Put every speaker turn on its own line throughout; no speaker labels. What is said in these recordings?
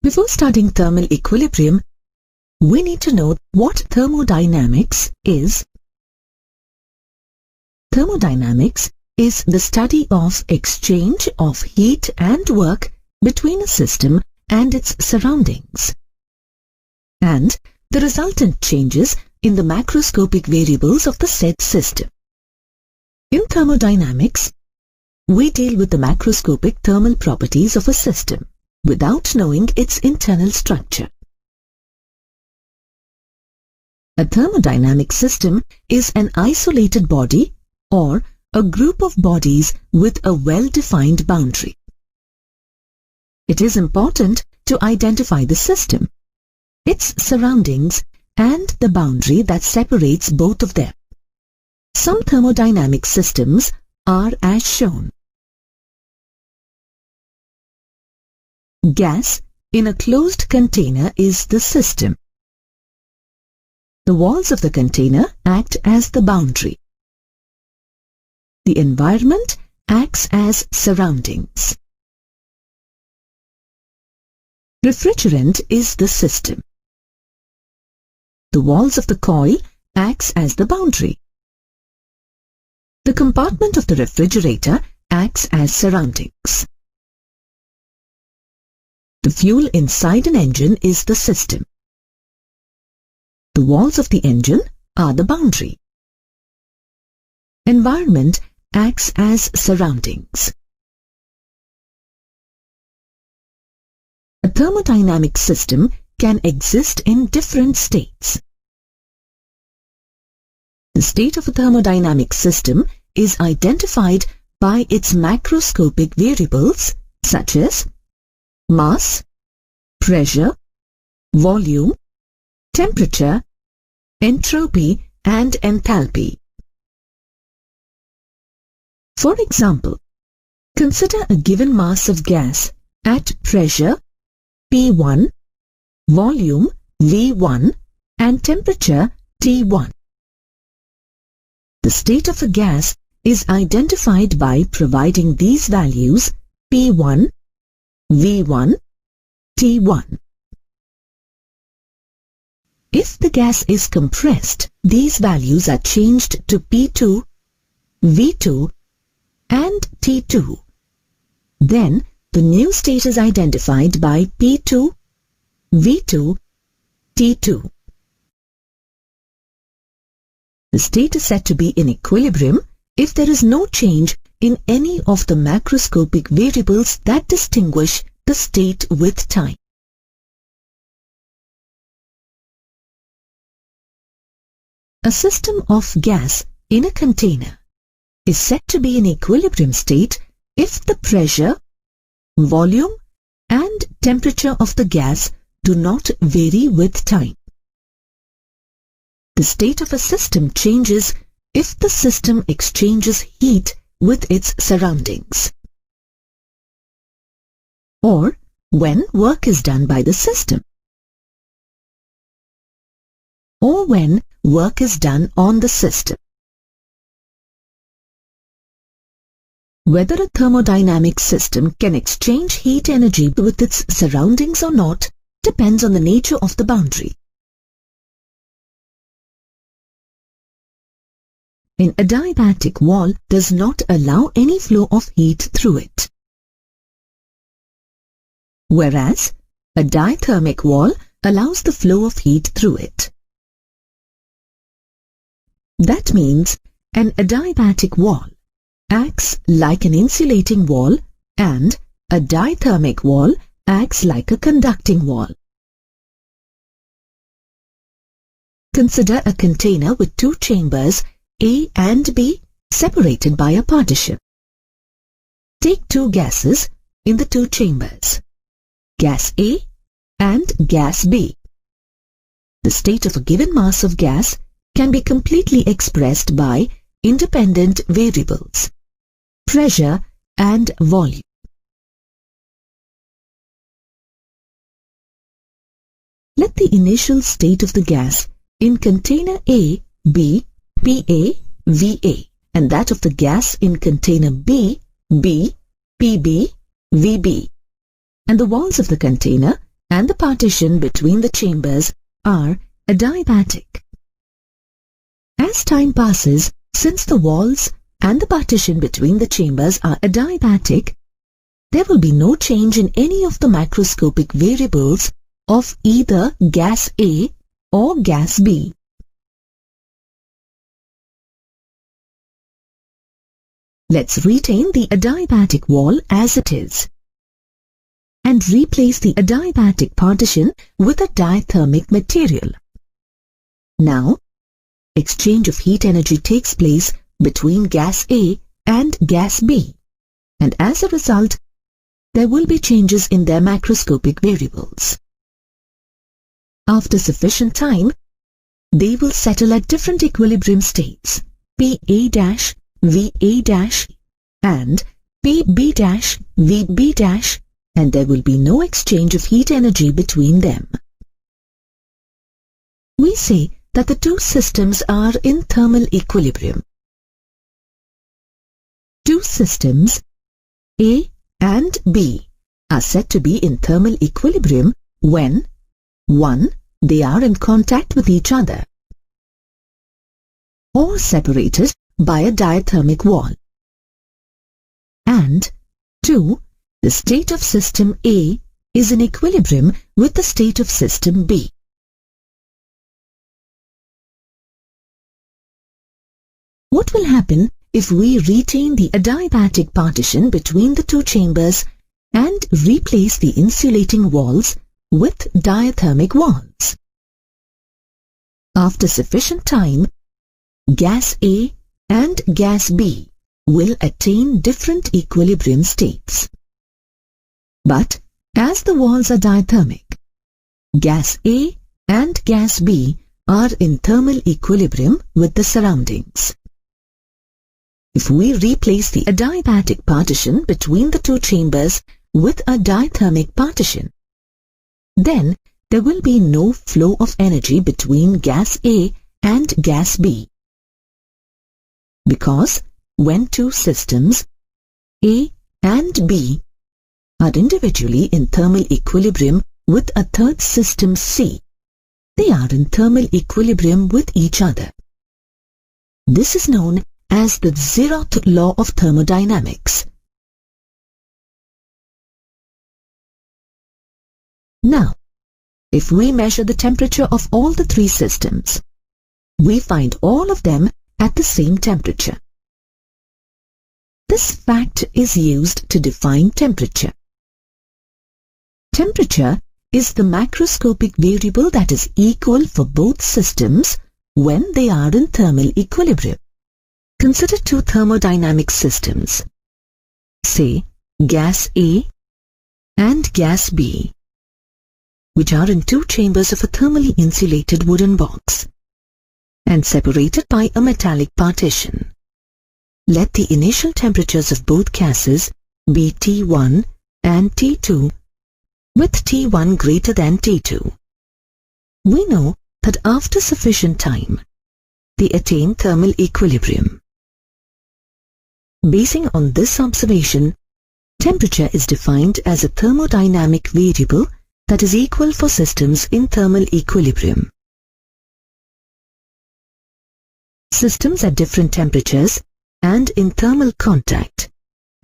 Before studying thermal equilibrium, we need to know what thermodynamics is. Thermodynamics is the study of exchange of heat and work between a system and its surroundings, and the resultant changes in the macroscopic variables of the said system. In thermodynamics, we deal with the macroscopic thermal properties of a system without knowing its internal structure. A thermodynamic system is an isolated body or a group of bodies with a well-defined boundary. It is important to identify the system, its surroundings, and the boundary that separates both of them. Some thermodynamic systems are as shown. Gas in a closed container is the system. The walls of the container act as the boundary. The environment acts as surroundings. Refrigerant is the system. The walls of the coil acts as the boundary. The compartment of the refrigerator acts as surroundings. The fuel inside an engine is the system. The walls of the engine are the boundary. Environment acts as surroundings. A thermodynamic system can exist in different states. The state of a thermodynamic system is identified by its macroscopic variables such as mass, pressure, volume, temperature, entropy, and enthalpy. For example, consider a given mass of gas at pressure P1, volume V1, and temperature T1. The state of a gas is identified by providing these values P1, V1, T1. If the gas is compressed, these values are changed to P2, V2, and T2. Then the new state is identified by P2, V2, T2. The state is said to be in equilibrium if there is no change in any of the macroscopic variables that distinguish the state with time. A system of gas in a container is said to be in equilibrium state if the pressure, volume, and temperature of the gas do not vary with time. The state of a system changes if the system exchanges heat with its surroundings, or when work is done by the system, or when work is done on the system. Whether a thermodynamic system can exchange heat energy with its surroundings or not depends on the nature of the boundary. An adiabatic wall does not allow any flow of heat through it, whereas a dithermic wall allows the flow of heat through it. That means an adiabatic wall acts like an insulating wall and a dithermic wall acts like a conducting wall. Consider a container with two chambers A and B separated by a partition. Take two gases in the two chambers, gas A and gas B. The state of a given mass of gas can be completely expressed by independent variables, pressure and volume. Let the initial state of the gas in container A be PA, VA, and that of the gas in container B be PB, VB, and the walls of the container and the partition between the chambers are adiabatic. As time passes, since the walls and the partition between the chambers are adiabatic, there will be no change in any of the macroscopic variables of either gas A or gas B. Let's retain the adiabatic wall as it is and replace the adiabatic partition with a diathermic material. Now, exchange of heat energy takes place between gas A and gas B, and as a result, there will be changes in their macroscopic variables. After sufficient time, they will settle at different equilibrium states, PA', VA' and PB', VB', and there will be no exchange of heat energy between them. We say that the two systems are in thermal equilibrium. Two systems, A and B, are said to be in thermal equilibrium when 1. They are in contact with each other or separated by a diathermic wall, and 2. The state of system A is in equilibrium with the state of system B. What will happen if we retain the adiabatic partition between the two chambers and replace the insulating walls with diathermic walls? After sufficient time, gas A and gas B will attain different equilibrium states. But as the walls are diathermic, gas A and gas B are in thermal equilibrium with the surroundings. If we replace the adiabatic partition between the two chambers with a diathermic partition, then there will be no flow of energy between gas A and gas B. Because when two systems, A and B, are individually in thermal equilibrium with a third system C, they are in thermal equilibrium with each other. This is known as the zeroth law of thermodynamics. Now, if we measure the temperature of all the three systems, we find all of them at the same temperature. This fact is used to define temperature. Temperature is the macroscopic variable that is equal for both systems when they are in thermal equilibrium. Consider two thermodynamic systems, say gas A and gas B, which are in two chambers of a thermally insulated wooden box and separated by a metallic partition. Let the initial temperatures of both gases be T1 and T2, with T1 greater than T2. We know that after sufficient time, they attain thermal equilibrium. Basing on this observation, temperature is defined as a thermodynamic variable that is equal for systems in thermal equilibrium. Systems at different temperatures and in thermal contact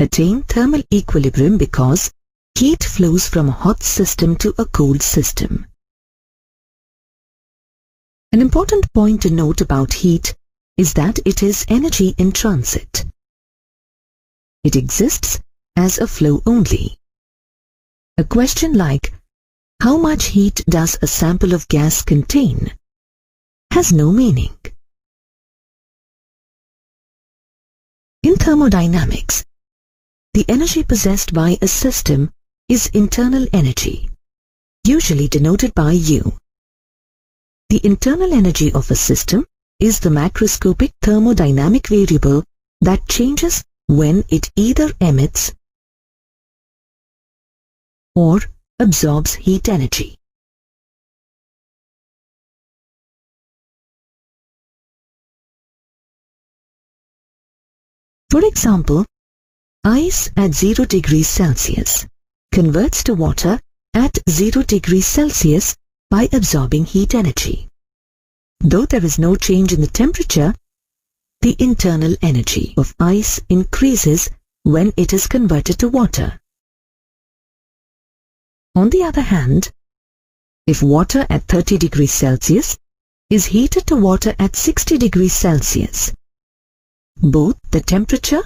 attain thermal equilibrium because heat flows from a hot system to a cold system. An important point to note about heat is that it is energy in transit. It exists as a flow only. A question like, how much heat does a sample of gas contain, has no meaning. In thermodynamics, the energy possessed by a system is internal energy, usually denoted by U. The internal energy of a system is the macroscopic thermodynamic variable that changes when it either emits or absorbs heat energy. For example, ice at 0 degrees Celsius converts to water at 0 degrees Celsius by absorbing heat energy. Though there is no change in the temperature, the internal energy of ice increases when it is converted to water. On the other hand, if water at 30 degrees Celsius is heated to water at 60 degrees Celsius, both the temperature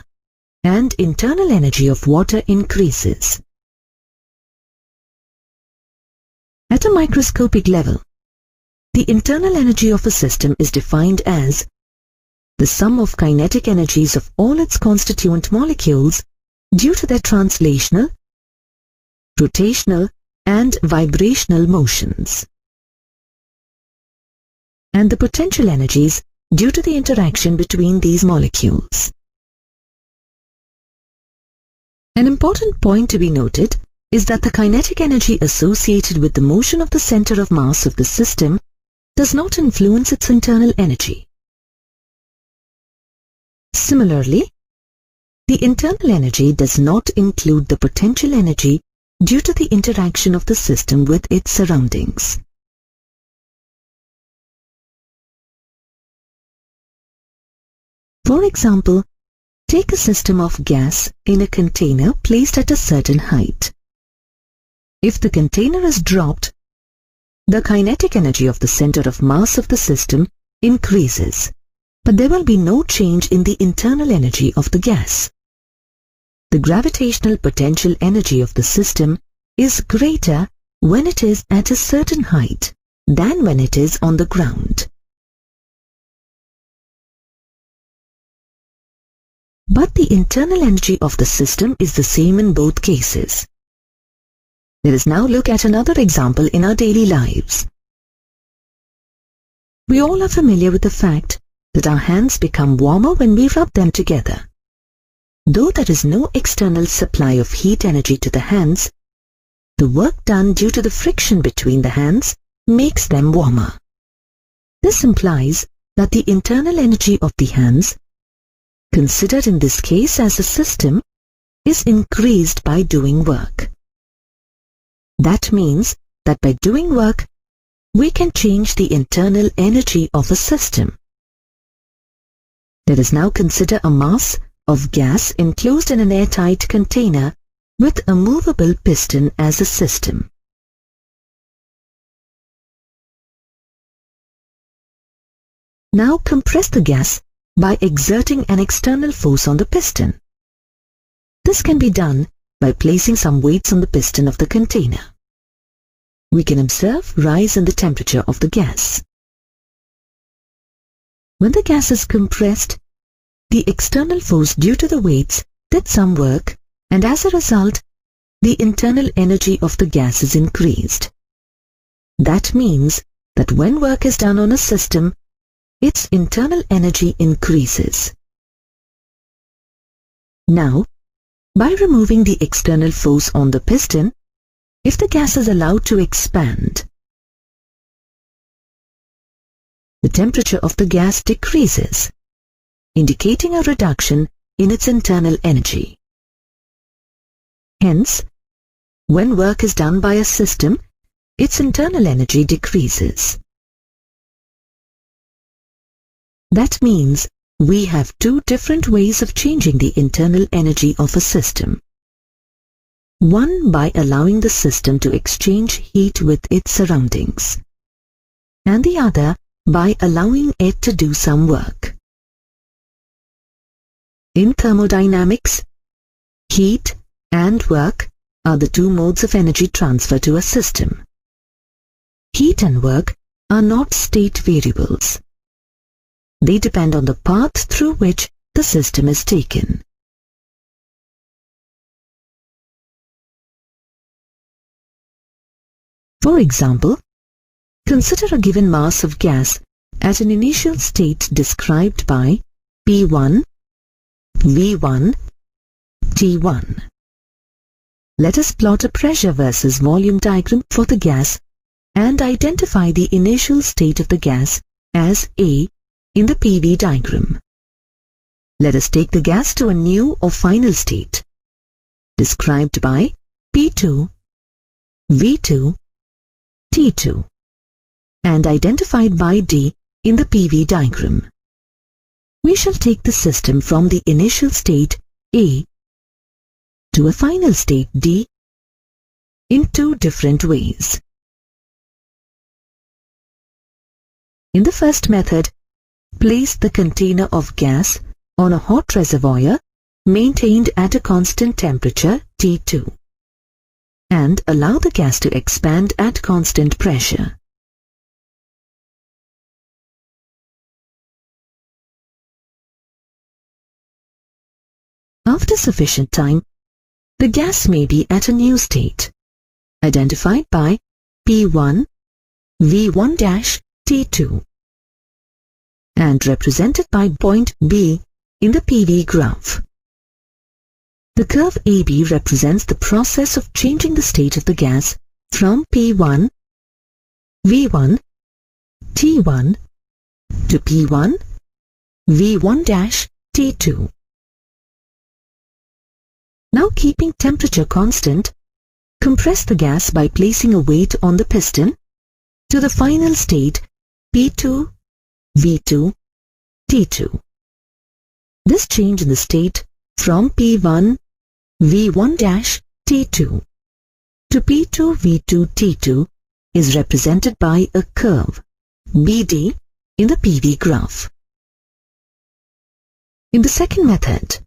and internal energy of water increases. At a microscopic level, the internal energy of a system is defined as the sum of kinetic energies of all its constituent molecules due to their translational, rotational, and vibrational motions, and the potential energies due to the interaction between these molecules. An important point to be noted is that the kinetic energy associated with the motion of the center of mass of the system does not influence its internal energy. Similarly, the internal energy does not include the potential energy due to the interaction of the system with its surroundings. For example, take a system of gas in a container placed at a certain height. If the container is dropped, the kinetic energy of the center of mass of the system increases, but there will be no change in the internal energy of the gas. The gravitational potential energy of the system is greater when it is at a certain height than when it is on the ground. But the internal energy of the system is the same in both cases. Let us now look at another example in our daily lives. We all are familiar with the fact that our hands become warmer when we rub them together. Though there is no external supply of heat energy to the hands, the work done due to the friction between the hands makes them warmer. This implies that the internal energy of the hands, considered in this case as a system, is increased by doing work. That means that by doing work, we can change the internal energy of a system. Let us now consider a mass of gas enclosed in an airtight container with a movable piston as a system. Now compress the gas by exerting an external force on the piston. This can be done by placing some weights on the piston of the container. We can observe rise in the temperature of the gas. When the gas is compressed, the external force due to the weights did some work, and as a result, the internal energy of the gas is increased. That means that when work is done on a system, its internal energy increases. Now, by removing the external force on the piston, if the gas is allowed to expand, the temperature of the gas decreases, indicating a reduction in its internal energy. Hence, when work is done by a system, its internal energy decreases. That means we have two different ways of changing the internal energy of a system. One by allowing the system to exchange heat with its surroundings, and the other by allowing it to do some work. In thermodynamics, heat and work are the two modes of energy transfer to a system. Heat and work are not state variables. They depend on the path through which the system is taken. For example, consider a given mass of gas at an initial state described by P1, V1, T1. Let us plot a pressure versus volume diagram for the gas and identify the initial state of the gas as A in the PV diagram. Let us take the gas to a new or final state described by P2, V2, T2, and identified by D in the PV diagram. We shall take the system from the initial state A to a final state D in two different ways. In the first method, place the container of gas on a hot reservoir maintained at a constant temperature T2 and allow the gas to expand at constant pressure. After sufficient time, the gas may be at a new state, identified by P1, V1-T2, and represented by point B in the PV graph. The curve AB represents the process of changing the state of the gas from P1, V1, T1 to P1, V1-T2. Now, keeping temperature constant, compress the gas by placing a weight on the piston to the final state P2, V2, T2. This change in the state from P1, V1-T2 to P2, V2, T2 is represented by a curve BD in the PV graph. In the second method,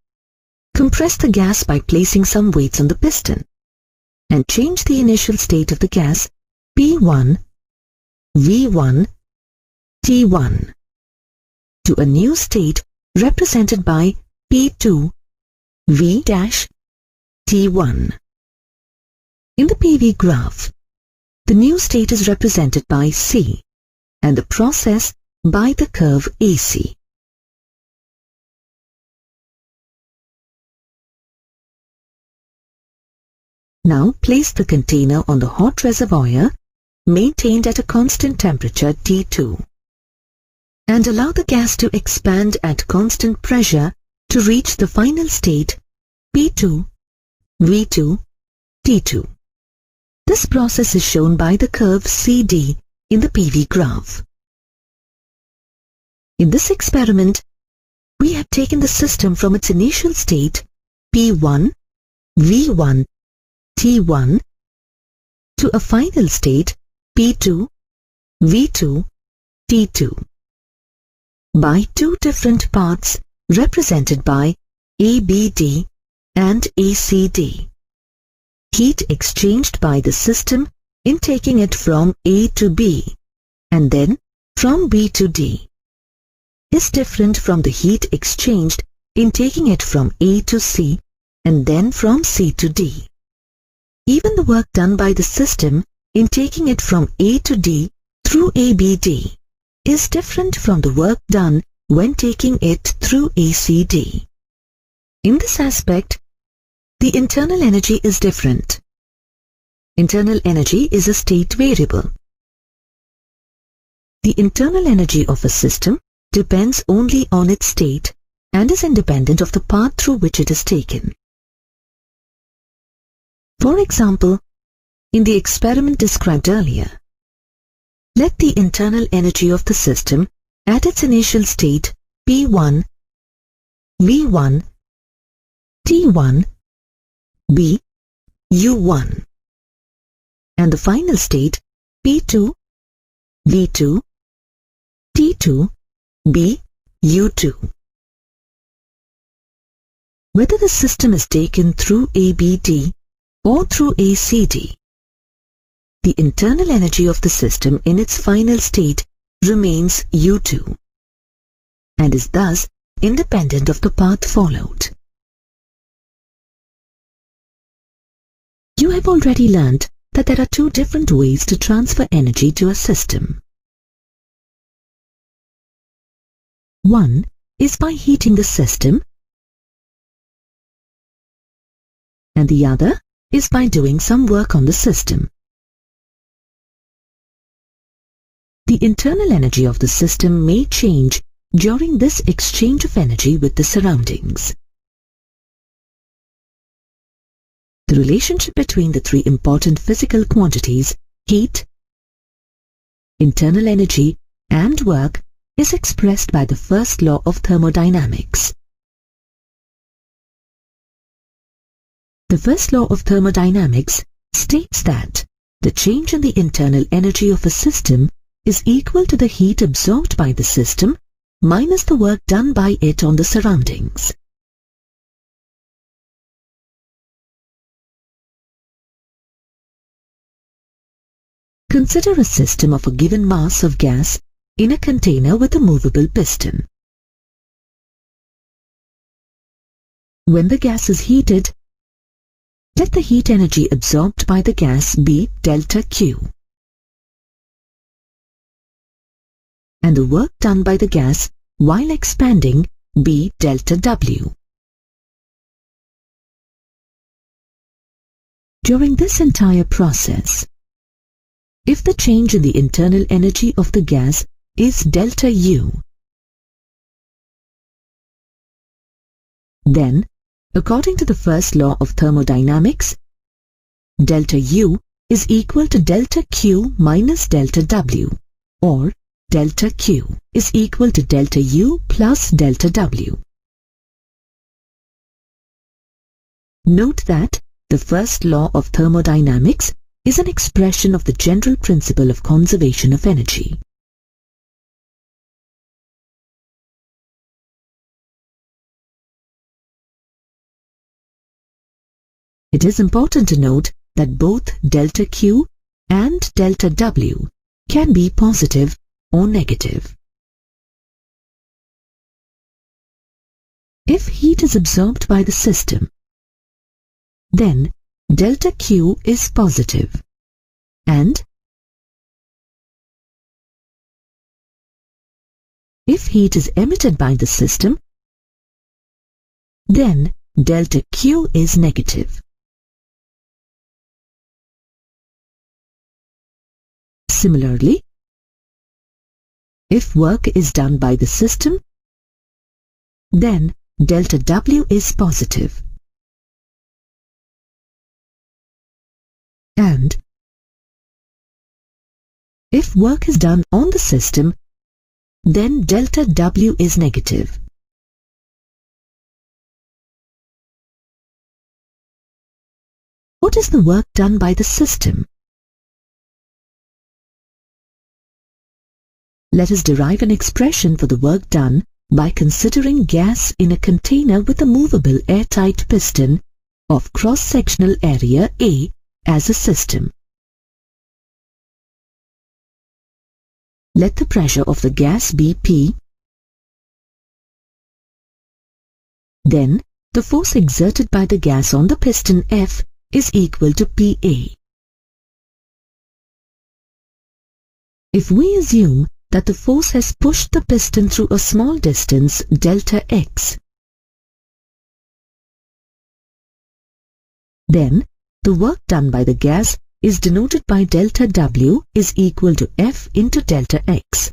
compress the gas by placing some weights on the piston and change the initial state of the gas P1, V1, T1 to a new state represented by P2, V-T1. In the PV graph, the new state is represented by C and the process by the curve AC. Now place the container on the hot reservoir maintained at a constant temperature T2 and allow the gas to expand at constant pressure to reach the final state P2, V2, T2. This process is shown by the curve CD in the PV graph. In this experiment, we have taken the system from its initial state P1, V1, T1 to a final state P2, V2, T2 by two different paths represented by ABD and ACD. Heat exchanged by the system in taking it from A to B and then from B to D is different from the heat exchanged in taking it from A to C and then from C to D. Even the work done by the system in taking it from A to D through ABD is different from the work done when taking it through ACD. In this aspect, the internal energy is different. Internal energy is a state variable. The internal energy of a system depends only on its state and is independent of the path through which it is taken. For example, in the experiment described earlier, let the internal energy of the system at its initial state P1, V1, T1 be U1 and the final state P2, V2, T2 be U2. Whether the system is taken through ABD or through ACD, the internal energy of the system in its final state remains U2 and is thus independent of the path followed. You have already learnt that there are two different ways to transfer energy to a system. One is by heating the system and the other is by doing some work on the system. The internal energy of the system may change during this exchange of energy with the surroundings. The relationship between the three important physical quantities, heat, internal energy, and work, is expressed by the first law of thermodynamics. The first law of thermodynamics states that the change in the internal energy of a system is equal to the heat absorbed by the system minus the work done by it on the surroundings. Consider a system of a given mass of gas in a container with a movable piston. When the gas is heated, let the heat energy absorbed by the gas be delta Q, and the work done by the gas while expanding be delta W. During this entire process, if the change in the internal energy of the gas is delta U, then, according to the first law of thermodynamics, delta U is equal to delta Q minus delta W, or delta Q is equal to delta U plus delta W. Note that the first law of thermodynamics is an expression of the general principle of conservation of energy. It is important to note that both delta Q and delta W can be positive or negative. If heat is absorbed by the system, then delta Q is positive, and if heat is emitted by the system, then delta Q is negative. Similarly, if work is done by the system, then delta W is positive, and if work is done on the system, then delta W is negative. What is the work done by the system? Let us derive an expression for the work done by considering gas in a container with a movable airtight piston of cross-sectional area A as a system. Let the pressure of the gas be P. Then, the force exerted by the gas on the piston F is equal to PA. If we assume that the force has pushed the piston through a small distance delta x, then the work done by the gas is denoted by delta W is equal to F into delta x,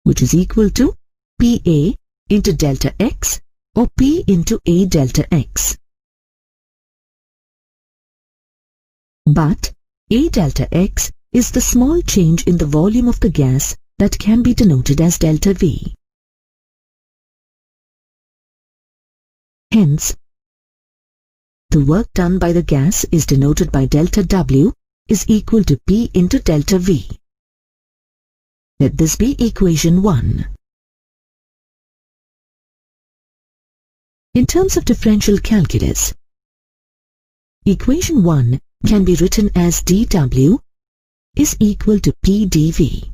which is equal to PA into delta x or P into A delta x. But A delta x is the small change in the volume of the gas that can be denoted as delta V. Hence, the work done by the gas is denoted by delta W is equal to P into delta V. Let this be equation 1. In terms of differential calculus, equation 1 can be written as dW is equal to P dV.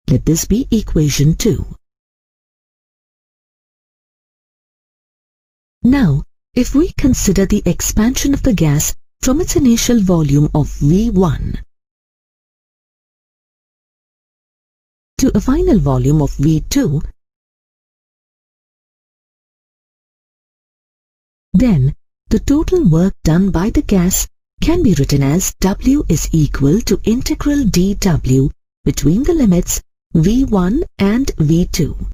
Let this be equation 2. Now, if we consider the expansion of the gas from its initial volume of V1 to a final volume of V2, then the total work done by the gas can be written as W is equal to integral dW between the limits V1 and V2.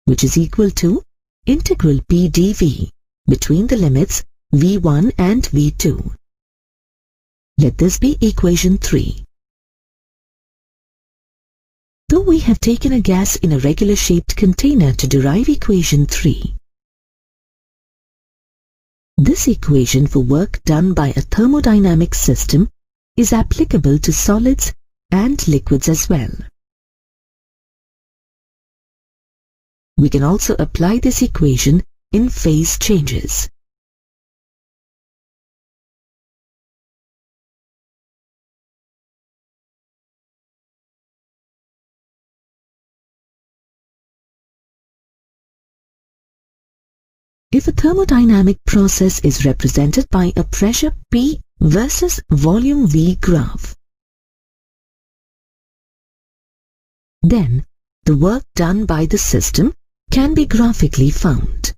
which is equal to integral P dV between the limits V1 and V2. Let this be equation 3. Though we have taken a gas in a regular shaped container to derive equation 3, this equation for work done by a thermodynamic system is applicable to solids and liquids as well. We can also apply this equation in phase changes. If a thermodynamic process is represented by a pressure P versus volume V graph, then the work done by the system can be graphically found.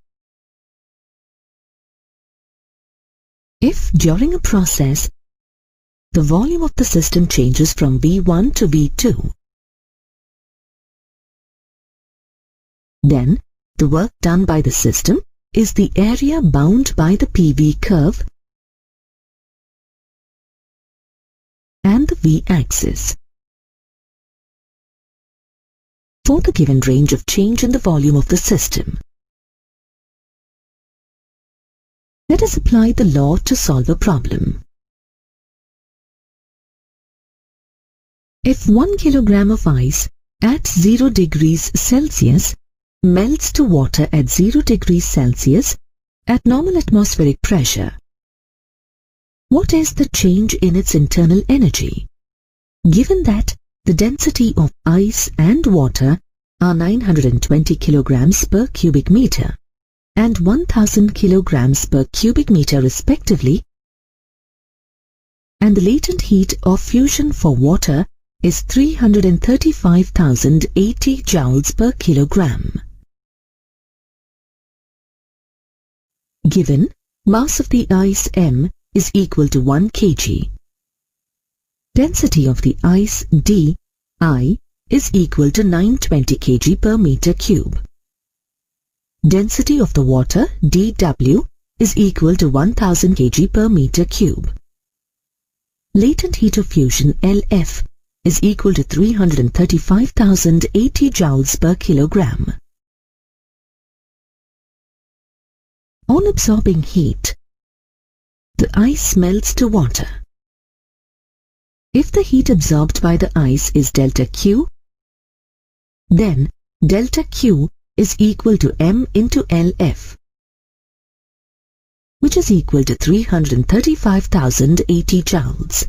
If during a process the volume of the system changes from V1 to V2, then the work done by the system is the area bound by the PV curve and the V-axis. For the given range of change in the volume of the system, let us apply the law to solve a problem. If 1 kilogram of ice at 0 degrees Celsius melts to water at 0 degrees Celsius at normal atmospheric pressure, what is the change in its internal energy? Given that the density of ice and water are 920 kilograms per cubic meter and 1000 kilograms per cubic meter respectively, and the latent heat of fusion for water is 335,080 joules per kilogram. Given mass of the ice m is equal to 1 kg, density of the ice d I is equal to 920 kg per meter cube. Density of the water dW is equal to 1000 kg per meter cube. Latent heat of fusion LF is equal to 335,080 joules per kilogram. On absorbing heat, the ice melts to water. If the heat absorbed by the ice is delta Q, then delta Q is equal to m into LF, which is equal to 335,080 joules.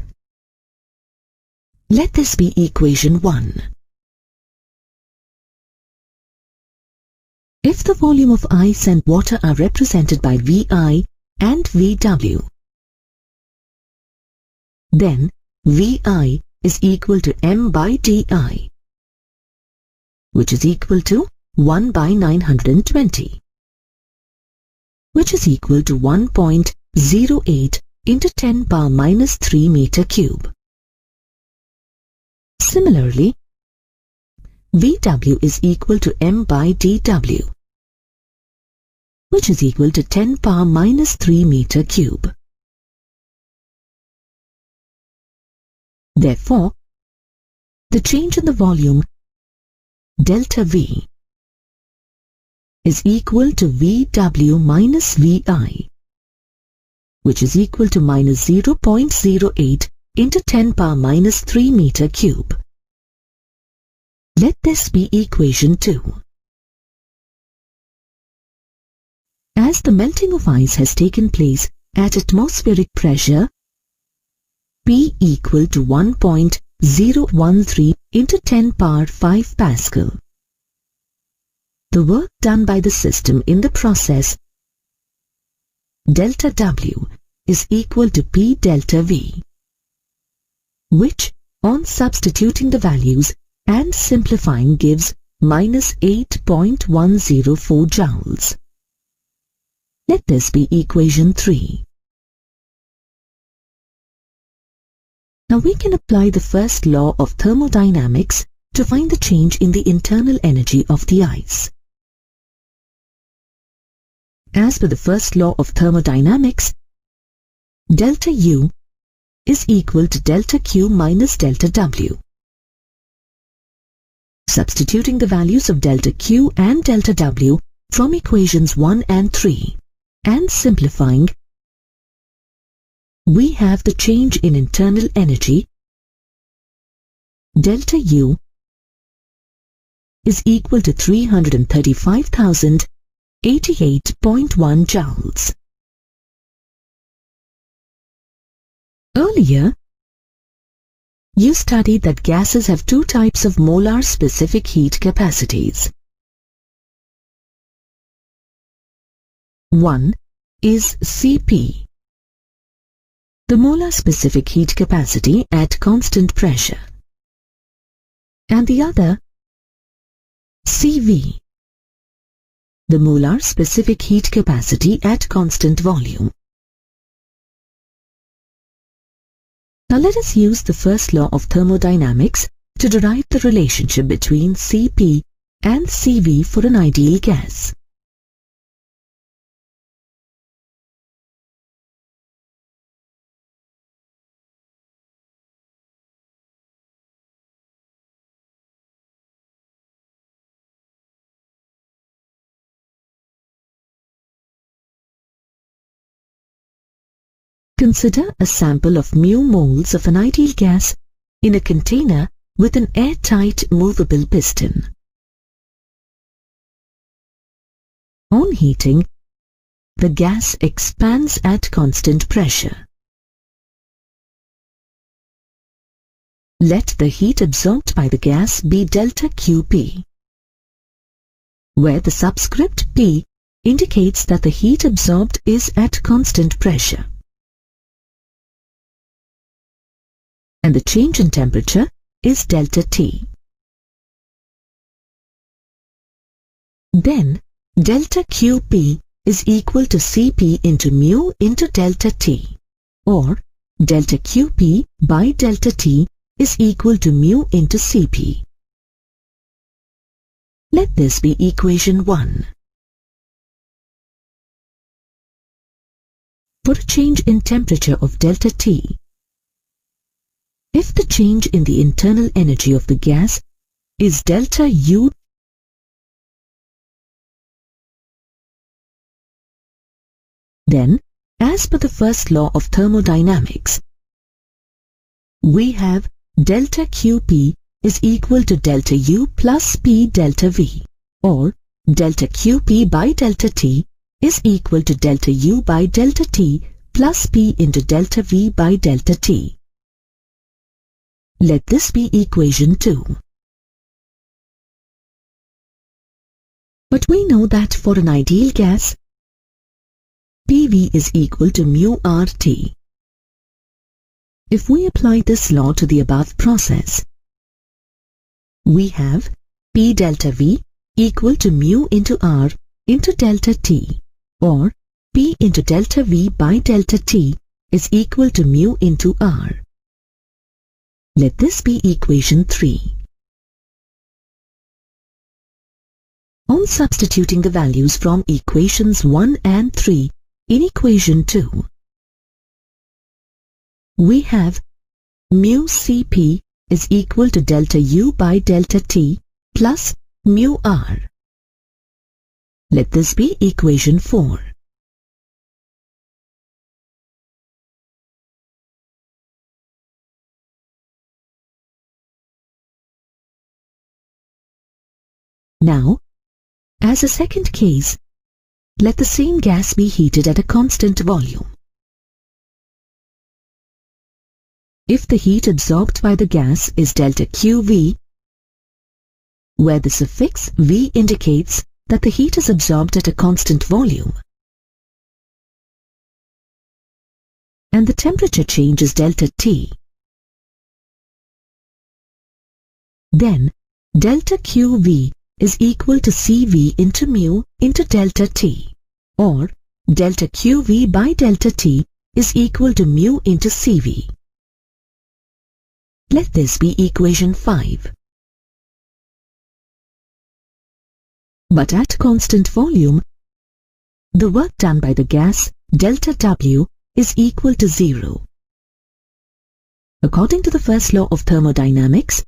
Let this be equation 1. If the volume of ice and water are represented by VI and VW, then VI is equal to m by dI, which is equal to 1 by 920, which is equal to 1.08 into 10 power minus 3 meter cube. Similarly, VW is equal to m by dW, which is equal to 10 power minus 3 meter cube. Therefore, the change in the volume delta V is equal to VW minus VI, which is equal to minus 0.08 into 10 power minus 3 meter cube. Let this be equation 2. As the melting of ice has taken place at atmospheric pressure P equal to 1.013 into 10 power 5 Pascal, the work done by the system in the process delta W is equal to P delta V, which, on substituting the values and simplifying, gives minus 8.104 joules. Let this be equation 3. Now we can apply the first law of thermodynamics to find the change in the internal energy of the ice. As per the first law of thermodynamics, delta U is equal to delta Q minus delta W. Substituting the values of delta Q and delta W from equations 1 and 3 and simplifying, we have the change in internal energy delta U is equal to 335,088.1 joules. Earlier, you studied that gases have two types of molar specific heat capacities. One is Cp, the molar specific heat capacity at constant pressure, and the other Cv, the molar specific heat capacity at constant volume. Now let us use the first law of thermodynamics to derive the relationship between Cp and Cv for an ideal gas. Consider a sample of mu moles of an ideal gas in a container with an airtight movable piston. On heating, the gas expands at constant pressure. Let the heat absorbed by the gas be delta Qp, where the subscript P indicates that the heat absorbed is at constant pressure, and the change in temperature is delta T. Then delta Qp is equal to Cp into mu into delta T, or delta Qp by delta T is equal to mu into Cp. Let this be equation 1. For a change in temperature of delta T, if the change in the internal energy of the gas is delta U, then, as per the first law of thermodynamics, we have delta Qp is equal to delta U plus P delta V, or delta Qp by delta T is equal to delta U by delta T plus P into delta V by delta T. Let this be equation 2. But we know that for an ideal gas, PV is equal to mu RT. If we apply this law to the above process, we have P delta V equal to mu into R into delta T, or P into delta V by delta T is equal to mu into R. Let this be equation 3. On substituting the values from equations 1 and 3 in equation 2, we have mu Cp is equal to delta U by delta T plus mu R. Let this be equation 4. Now, as a second case, let the same gas be heated at a constant volume. If the heat absorbed by the gas is delta QV, where the suffix V indicates that the heat is absorbed at a constant volume, and the temperature change is delta T, then delta QV is equal to Cv into mu into delta T, or delta Qv by delta T is equal to mu into Cv. Let this be equation 5. But at constant volume, the work done by the gas delta W is equal to 0. According to the first law of thermodynamics,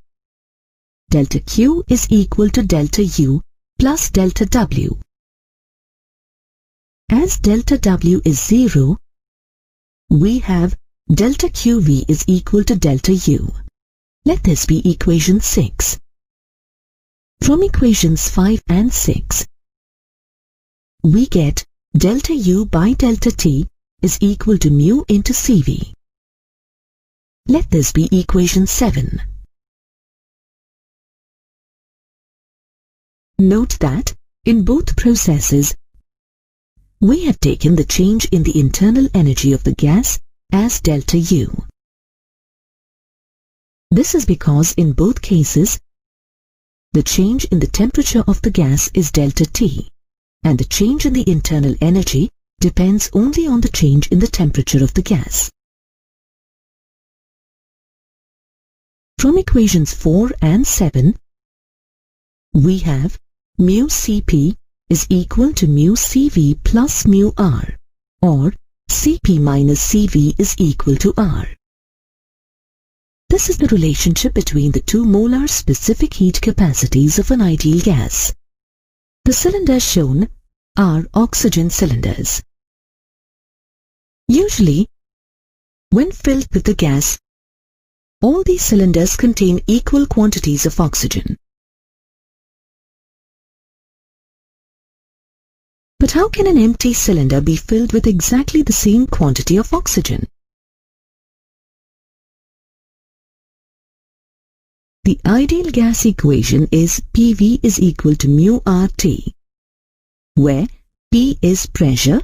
delta Q is equal to delta U plus delta W. As delta W is 0, we have delta QV is equal to delta U. Let this be equation 6. From equations 5 and 6, we get delta U by delta T is equal to mu into CV. Let this be equation 7. Note that in both processes, we have taken the change in the internal energy of the gas as delta U. This is because in both cases, the change in the temperature of the gas is delta T, and the change in the internal energy depends only on the change in the temperature of the gas. From equations 4 and 7, we have mu Cp is equal to mu Cv plus mu R, or Cp minus Cv is equal to R. This is the relationship between the two molar specific heat capacities of an ideal gas. The cylinders shown are oxygen cylinders. Usually, when filled with the gas, all these cylinders contain equal quantities of oxygen. But how can an empty cylinder be filled with exactly the same quantity of oxygen? The ideal gas equation is PV is equal to mu RT, where P is pressure,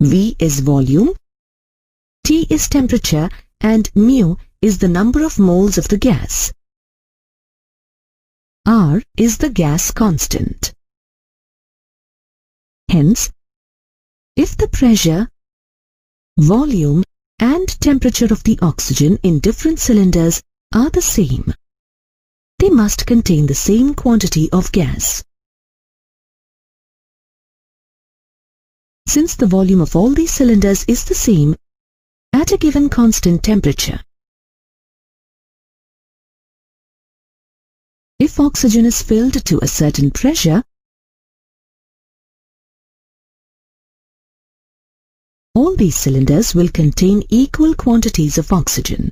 V is volume, T is temperature, and mu is the number of moles of the gas. R is the gas constant. Hence, if the pressure, volume, and temperature of the oxygen in different cylinders are the same, they must contain the same quantity of gas. Since the volume of all these cylinders is the same at a given constant temperature, if oxygen is filled to a certain pressure, all these cylinders will contain equal quantities of oxygen.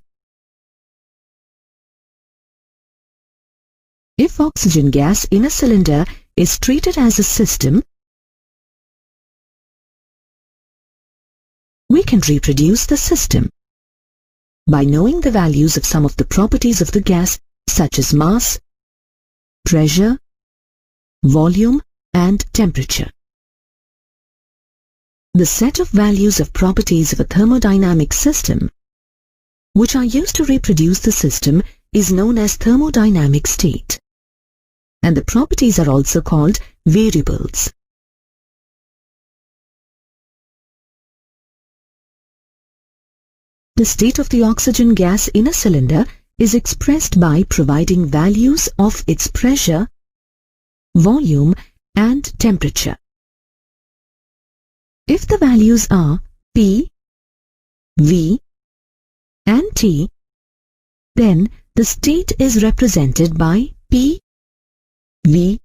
If oxygen gas in a cylinder is treated as a system, we can reproduce the system by knowing the values of some of the properties of the gas, such as mass, pressure, volume, and temperature. The set of values of properties of a thermodynamic system, which are used to reproduce the system, is known as thermodynamic state, and the properties are also called variables. The state of the oxygen gas in a cylinder is expressed by providing values of its pressure, volume, and temperature. If the values are P, V, and T, then the state is represented by P, V,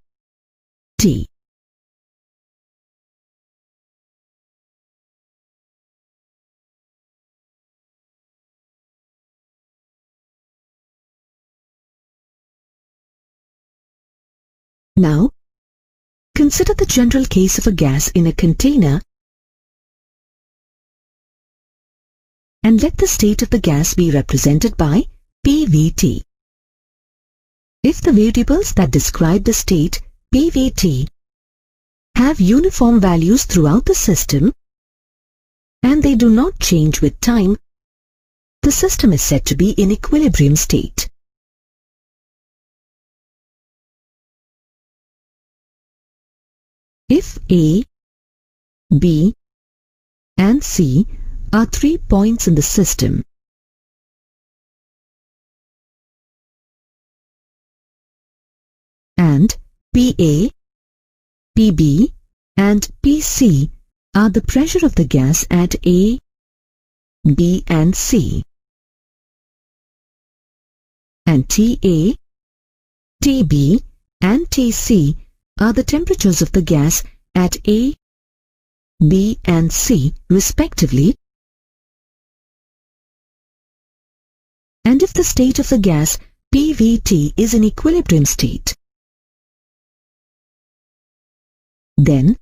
T. Now, consider the general case of a gas in a container and let the state of the gas be represented by PVT. If the variables that describe the state PVT have uniform values throughout the system and they do not change with time, the system is said to be in equilibrium state. If A, B, and C are 3 points in the system, and PA, PB, and Pc are the pressure of the gas at A, B and C, and Ta, Tb and Tc are the temperatures of the gas at A, B and C respectively, and if the state of the gas PVT is in equilibrium state, then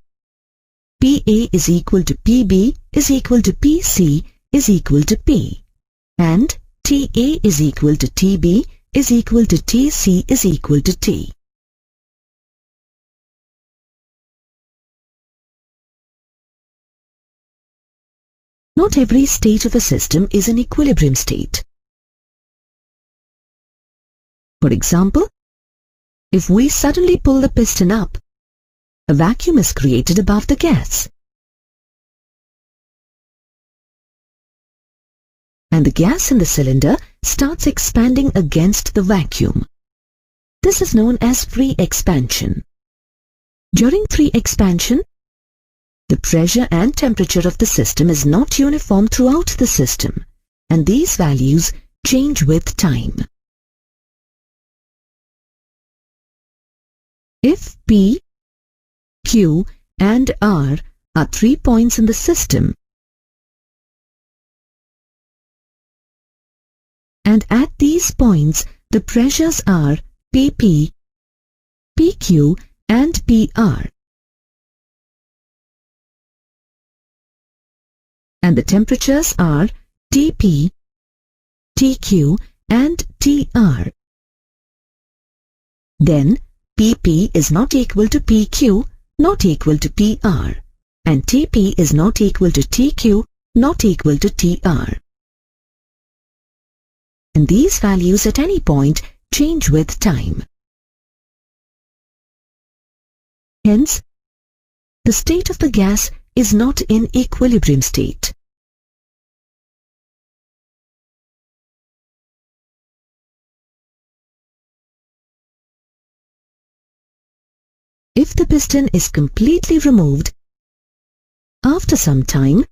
Pa is equal to Pb is equal to Pc is equal to P, and Ta is equal to Tb is equal to Tc is equal to T. Not every state of a system is an equilibrium state. For example, if we suddenly pull the piston up, a vacuum is created above the gas, and the gas in the cylinder starts expanding against the vacuum. This is known as free expansion. During free expansion, the pressure and temperature of the system is not uniform throughout the system, and these values change with time. If P, Q and R are 3 points in the system, and at these points the pressures are Pp, PQ and PR, and the temperatures are Tp, Tq and Tr, then Pp is not equal to PQ, not equal to PR, and Tp is not equal to Tq, not equal to Tr. And these values at any point change with time. Hence, the state of the gas is not in equilibrium state. If the piston is completely removed, after some time,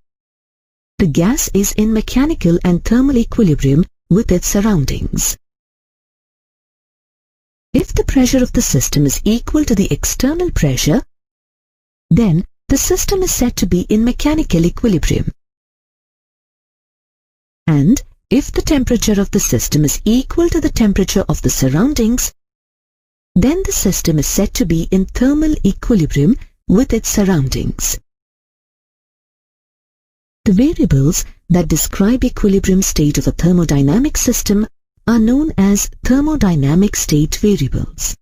the gas is in mechanical and thermal equilibrium with its surroundings. If the pressure of the system is equal to the external pressure, then the system is said to be in mechanical equilibrium. And if the temperature of the system is equal to the temperature of the surroundings, then the system is said to be in thermal equilibrium with its surroundings. The variables that describe equilibrium state of a thermodynamic system are known as thermodynamic state variables.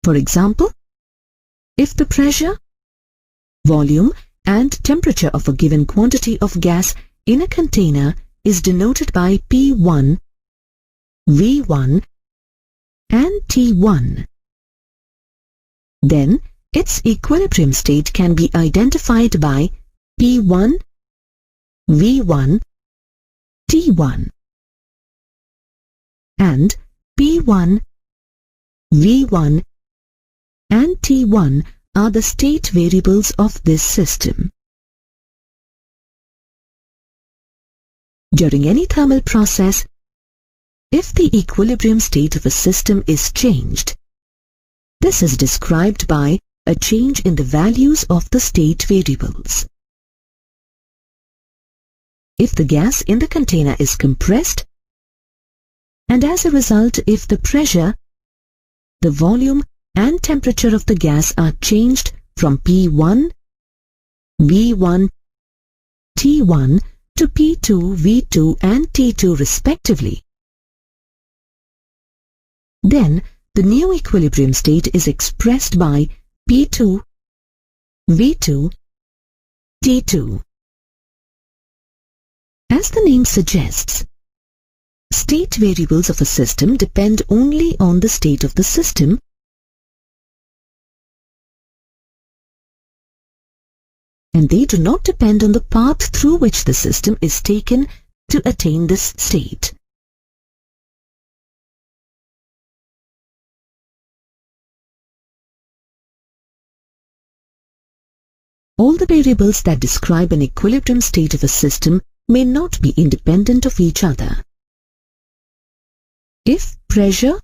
For example, if the pressure, volume and temperature of a given quantity of gas in a container is denoted by P1, V1 and T1, then its equilibrium state can be identified by P1, V1, T1, and P1, V1 and T1 are the state variables of this system. During any thermal process, if the equilibrium state of a system is changed, this is described by a change in the values of the state variables. If the gas in the container is compressed, and as a result if the pressure, the volume and temperature of the gas are changed from P1, V1, T1 to P2, V2 and T2 respectively, then the new equilibrium state is expressed by P2, V2, T2. As the name suggests, state variables of a system depend only on the state of the system, and they do not depend on the path through which the system is taken to attain this state. all the variables that describe an equilibrium state of a system may not be independent of each other. If pressure,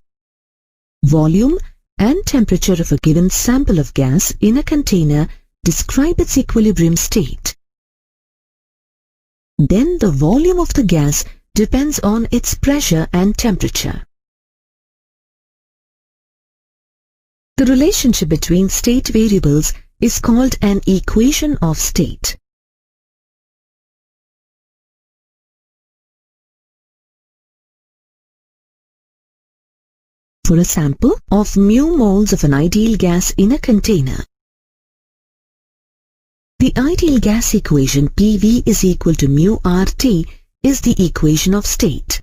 volume, and temperature of a given sample of gas in a container describe its equilibrium state, then the volume of the gas depends on its pressure and temperature. The relationship between state variables is called an equation of state. For a sample of mu moles of an ideal gas in a container, the ideal gas equation PV is equal to mu RT is the equation of state.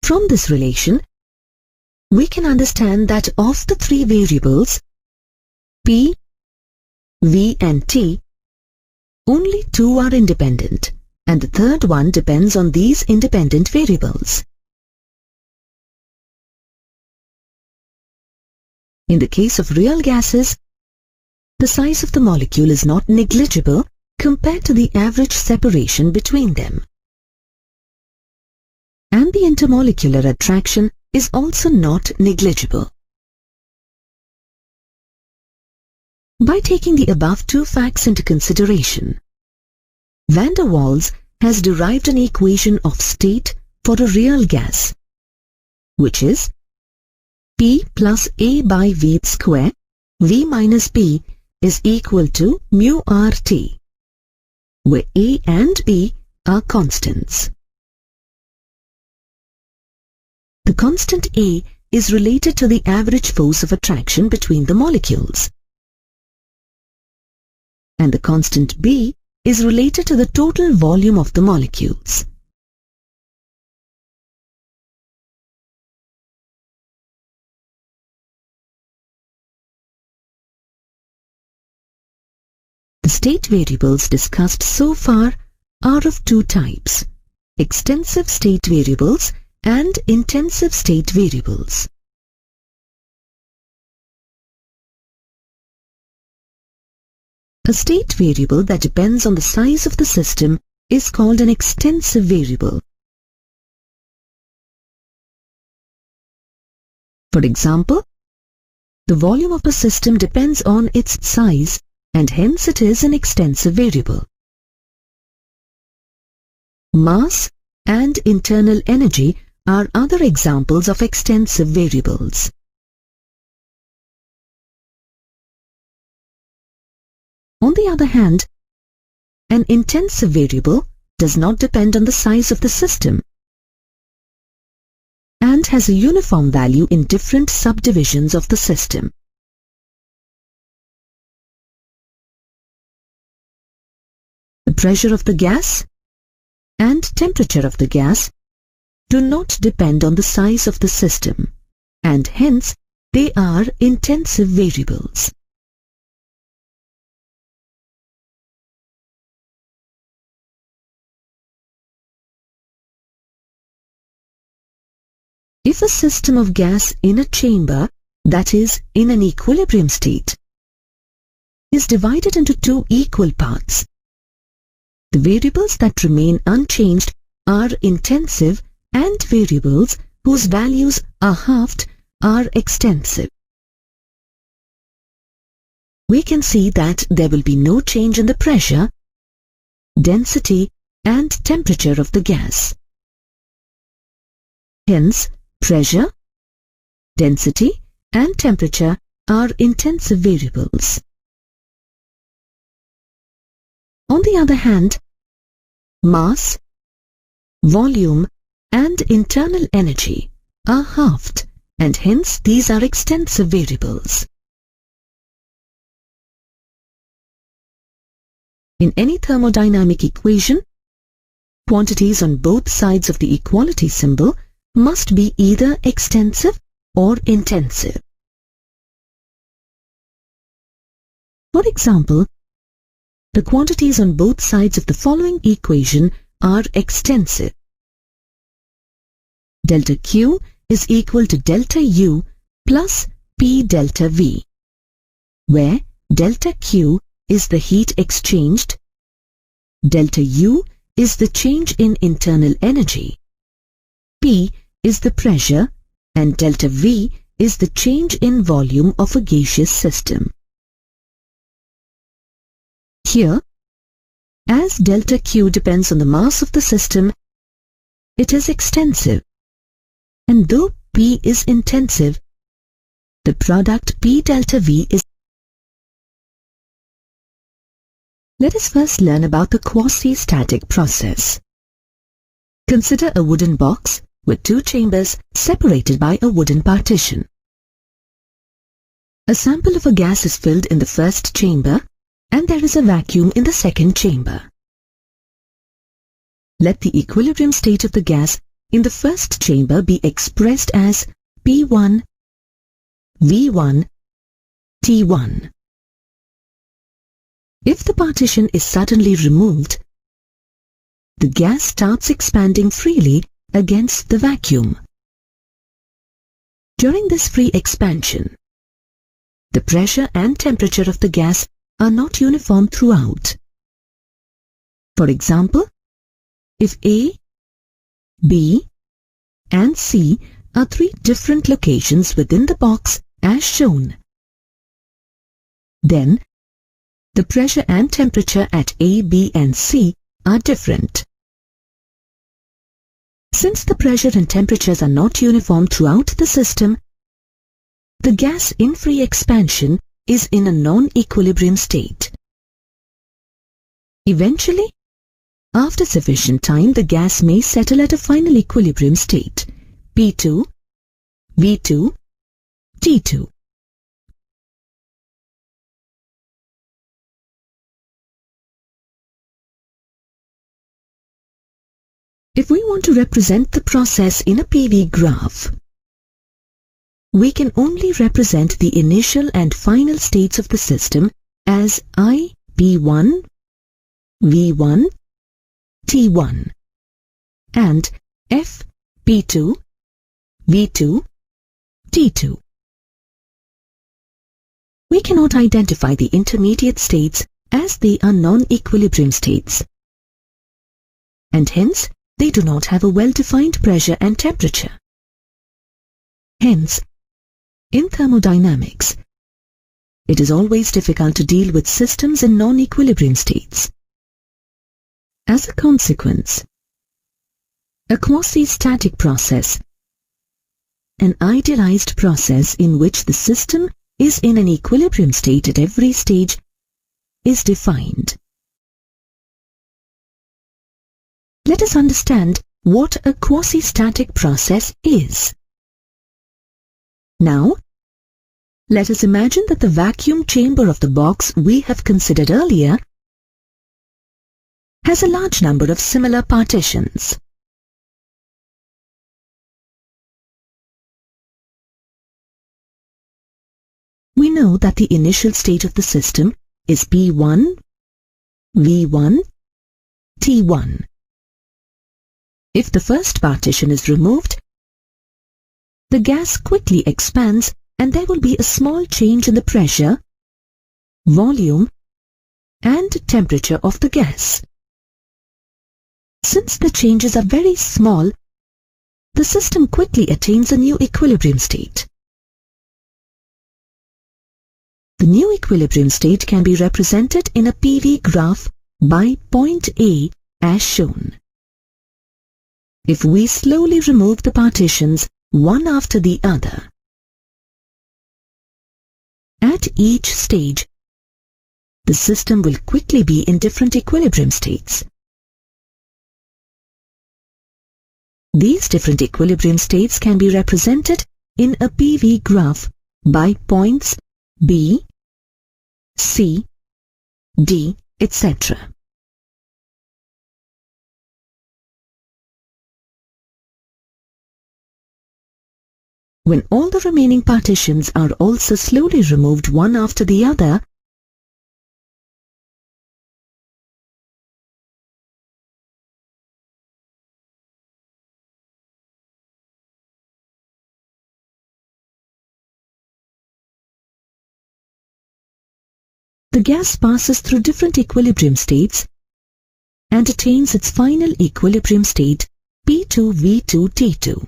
From this relation, we can understand that of the three variables P, V and T, only two are independent and the third one depends on these independent variables. In the case of real gases, the size of the molecule is not negligible compared to the average separation between them. And the intermolecular attraction is also not negligible. By taking the above two facts into consideration, van der Waals has derived an equation of state for a real gas, which is P plus A by V square, V minus B is equal to mu RT, where A and B are constants. The constant A is related to the average force of attraction between the molecules, and the constant B is related to the total volume of the molecules. The state variables discussed so far are of two types: extensive state variables and intensive state variables. A state variable that depends on the size of the system is called an extensive variable. For example, the volume of a system depends on its size and hence it is an extensive variable. Mass and internal energy are other examples of extensive variables. On the other hand, an intensive variable does not depend on the size of the system and has a uniform value in different subdivisions of the system. The pressure of the gas and temperature of the gas do not depend on the size of the system, and hence they are intensive variables. If a system of gas in a chamber, that is, in an equilibrium state, is divided into two equal parts, the variables that remain unchanged are intensive and variables whose values are halved are extensive. We can see that there will be no change in the pressure, density and temperature of the gas. Hence, pressure, density and temperature are intensive variables. On the other hand, mass, volume and internal energy are halved and hence these are extensive variables. In any thermodynamic equation, quantities on both sides of the equality symbol must be either extensive or intensive. For example, the quantities on both sides of the following equation are extensive. Delta Q is equal to delta U plus P delta V, where delta Q is the heat exchanged, delta U is the change in internal energy, P is the pressure, and delta V is the change in volume of a gaseous system. Here, as delta Q depends on the mass of the system, it is extensive, and though P is intensive, the product P delta V is. Let us first learn about the quasi-static process. Consider a wooden box with two chambers separated by a wooden partition. A sample of a gas is filled in the first chamber, and there is a vacuum in the second chamber. Let the equilibrium state of the gas in the first chamber be expressed as P1, V1, T1. If the partition is suddenly removed, the gas starts expanding freely against the vacuum. During this free expansion, the pressure and temperature of the gas are not uniform throughout. For example, if A, B, and C are three different locations within the box as shown, then the pressure and temperature at A, B, and C are different. Since the pressure and temperatures are not uniform throughout the system, the gas in free expansion is in a non-equilibrium state. Eventually, after sufficient time, the gas may settle at a final equilibrium state, P2, V2, T2. If we want to represent the process in a PV graph, we can only represent the initial and final states of the system as I, P1, V1, T1 and F, P2, V2, T2. We cannot identify the intermediate states as they are non-equilibrium states, and hence they do not have a well-defined pressure and temperature. Hence, in thermodynamics, it is always difficult to deal with systems in non-equilibrium states. As a consequence, a quasi-static process, an idealized process in which the system is in an equilibrium state at every stage, is defined. Let us understand what a quasi-static process is. Now, let us imagine that the vacuum chamber of the box we have considered earlier has a large number of similar partitions. We know that the initial state of the system is P1, V1, T1. If the first partition is removed, the gas quickly expands and there will be a small change in the pressure, volume, and temperature of the gas. Since the changes are very small, the system quickly attains a new equilibrium state. The new equilibrium state can be represented in a PV graph by point A as shown. If we slowly remove the partitions one after the other, at each stage, the system will quickly be in different equilibrium states. These different equilibrium states can be represented in a PV graph by points B, C, D, etc. When all the remaining partitions are also slowly removed one after the other, the gas passes through different equilibrium states and attains its final equilibrium state P2V2T2.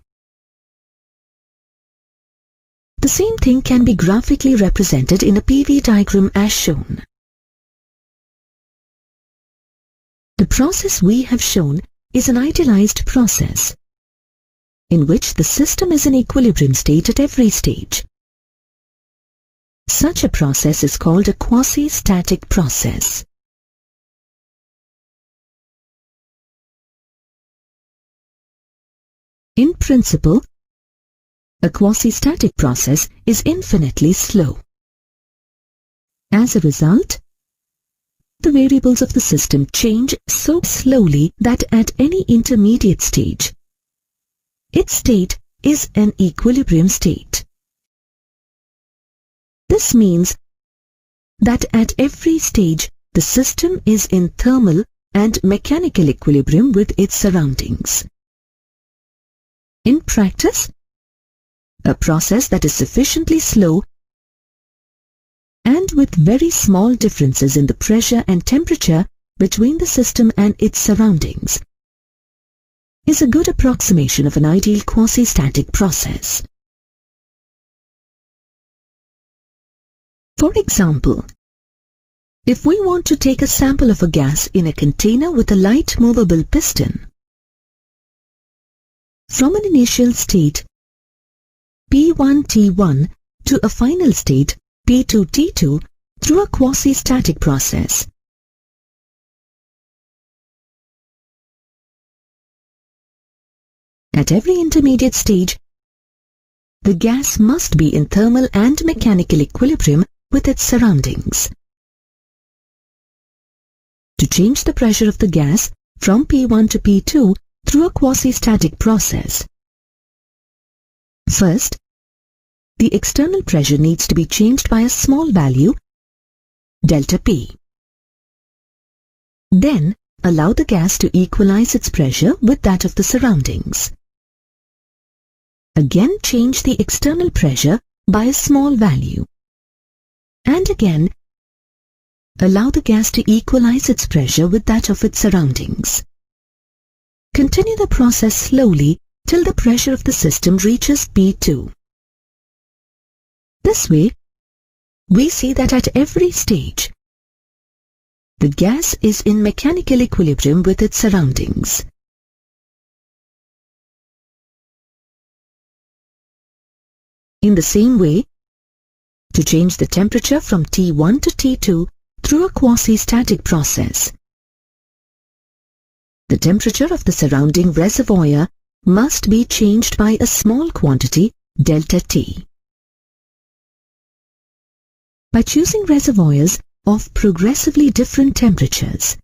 The same thing can be graphically represented in a PV diagram as shown. The process we have shown is an idealized process in which the system is in equilibrium state at every stage. Such a process is called a quasi-static process. In principle, a quasi-static process is infinitely slow. As a result, the variables of the system change so slowly that at any intermediate stage, its state is an equilibrium state. This means that at every stage, the system is in thermal and mechanical equilibrium with its surroundings. In practice, a process that is sufficiently slow and with very small differences in the pressure and temperature between the system and its surroundings is a good approximation of an ideal quasi-static process. For example, if we want to take a sample of a gas in a container with a light movable piston, from an initial state P1T1 to a final state P2T2 through a quasi-static process, at every intermediate stage, the gas must be in thermal and mechanical equilibrium with its surroundings. To change the pressure of the gas from P1 to P2 through a quasi-static process, first, the external pressure needs to be changed by a small value, delta P. Then, allow the gas to equalize its pressure with that of the surroundings. Again, change the external pressure by a small value. And again, allow the gas to equalize its pressure with that of its surroundings. Continue the process slowly till the pressure of the system reaches P2. This way, we see that at every stage, the gas is in mechanical equilibrium with its surroundings. In the same way, to change the temperature from T1 to T2 through a quasi-static process, the temperature of the surrounding reservoir must be changed by a small quantity, delta T. By choosing reservoirs of progressively different temperatures,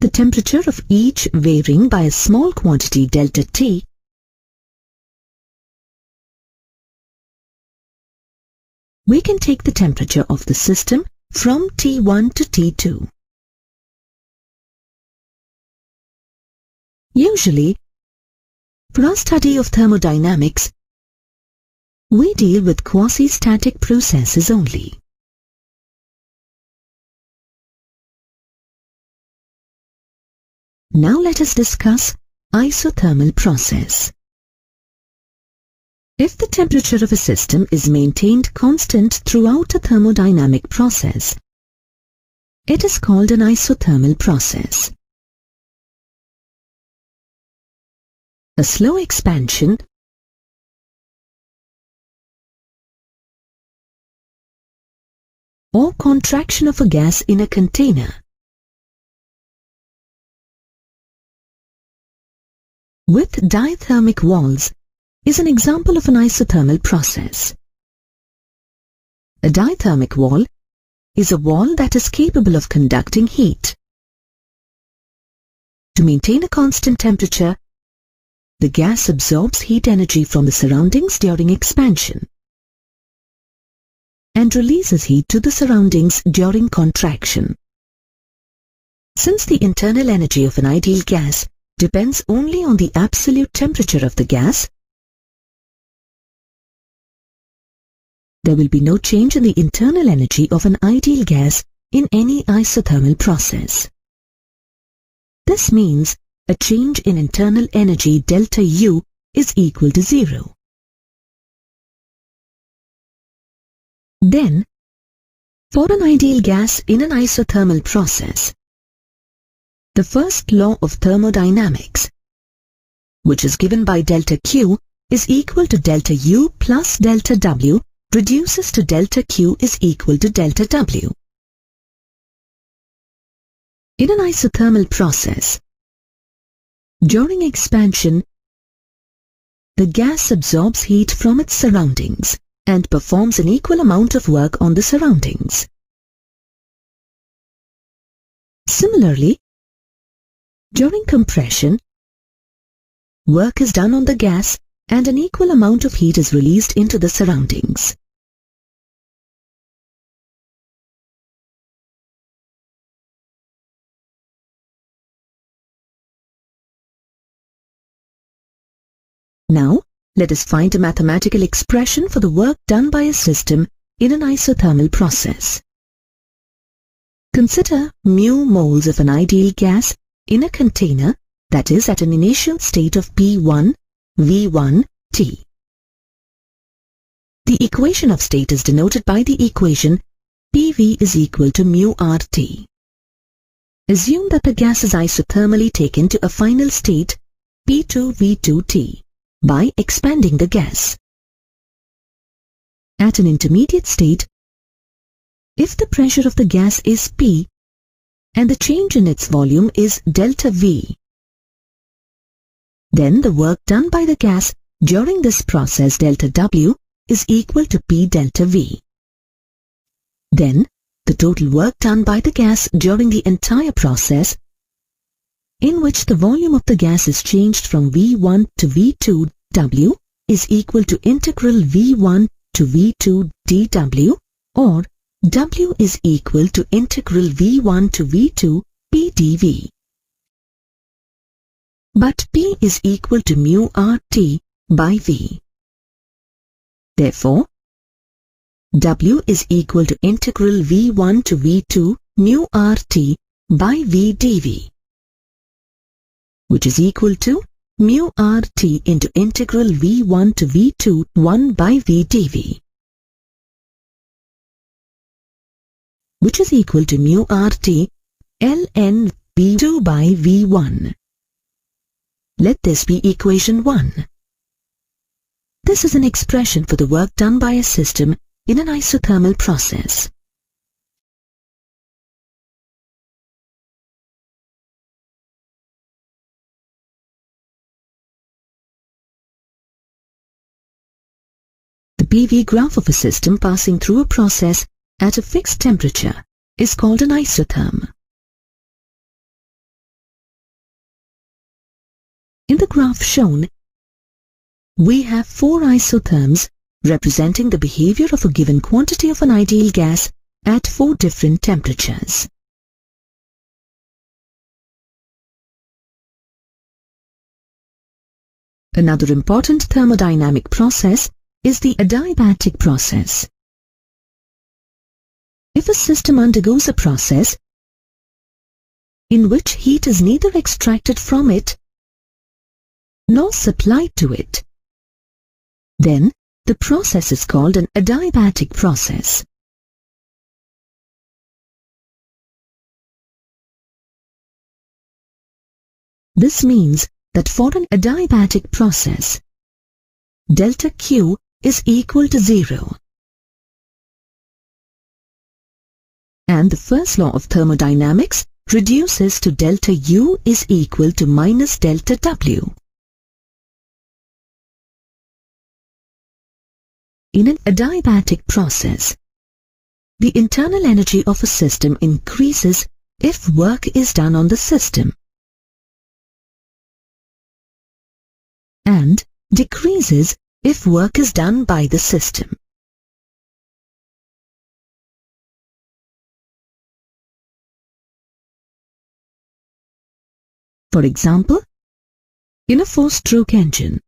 the temperature of each varying by a small quantity delta T, we can take the temperature of the system from T1 to T2. Usually, for our study of thermodynamics, we deal with quasi-static processes only. Now let us discuss isothermal process. If the temperature of a system is maintained constant throughout a thermodynamic process, it is called an isothermal process. A slow expansion or contraction of a gas in a container with dithermic walls is an example of an isothermal process. A dithermic wall is a wall that is capable of conducting heat. To maintain a constant temperature, the gas absorbs heat energy from the surroundings during expansion and releases heat to the surroundings during contraction. Since the internal energy of an ideal gas depends only on the absolute temperature of the gas, there will be no change in the internal energy of an ideal gas in any isothermal process. This means a change in internal energy delta U is equal to 0. Then, for an ideal gas in an isothermal process, the first law of thermodynamics, which is given by delta Q is equal to delta U plus delta W, reduces to delta Q is equal to delta W. In an isothermal process, during expansion, the gas absorbs heat from its surroundings and performs an equal amount of work on the surroundings. Similarly, during compression, work is done on the gas and an equal amount of heat is released into the surroundings. Now, let us find a mathematical expression for the work done by a system in an isothermal process. Consider mu moles of an ideal gas in a container that is at an initial state of P1, V1, T. The equation of state is denoted by the equation PV is equal to mu RT. Assume that the gas is isothermally taken to a final state P2V2T by expanding the gas. At an intermediate state, if the pressure of the gas is P and the change in its volume is delta V, then the work done by the gas during this process delta W is equal to P delta V. Then, the total work done by the gas during the entire process, in which the volume of the gas is changed from V1 to V2 W, is equal to integral V1 to V2 dW, or W is equal to integral V1 to V2 P dV. But P is equal to mu RT by V. Therefore, W is equal to integral V1 to V2 mu RT by V dV, which is equal to mu RT into integral V1 to V2 1 by V dV, which is equal to mu RT ln V2 by V1. Let this be equation 1. This is an expression for the work done by a system in an isothermal process. The PV graph of a system passing through a process at a fixed temperature is called an isotherm. In the graph shown, we have 4 isotherms representing the behavior of a given quantity of an ideal gas at 4 different temperatures. Another important thermodynamic process is the adiabatic process. If a system undergoes a process in which heat is neither extracted from it nor supplied to it, then the process is called an adiabatic process. This means that for an adiabatic process, delta Q is equal to 0. And the first law of thermodynamics reduces to delta U is equal to minus delta W. In an adiabatic process, the internal energy of a system increases if work is done on the system and decreases if work is done by the system. For example, in a 4-stroke engine,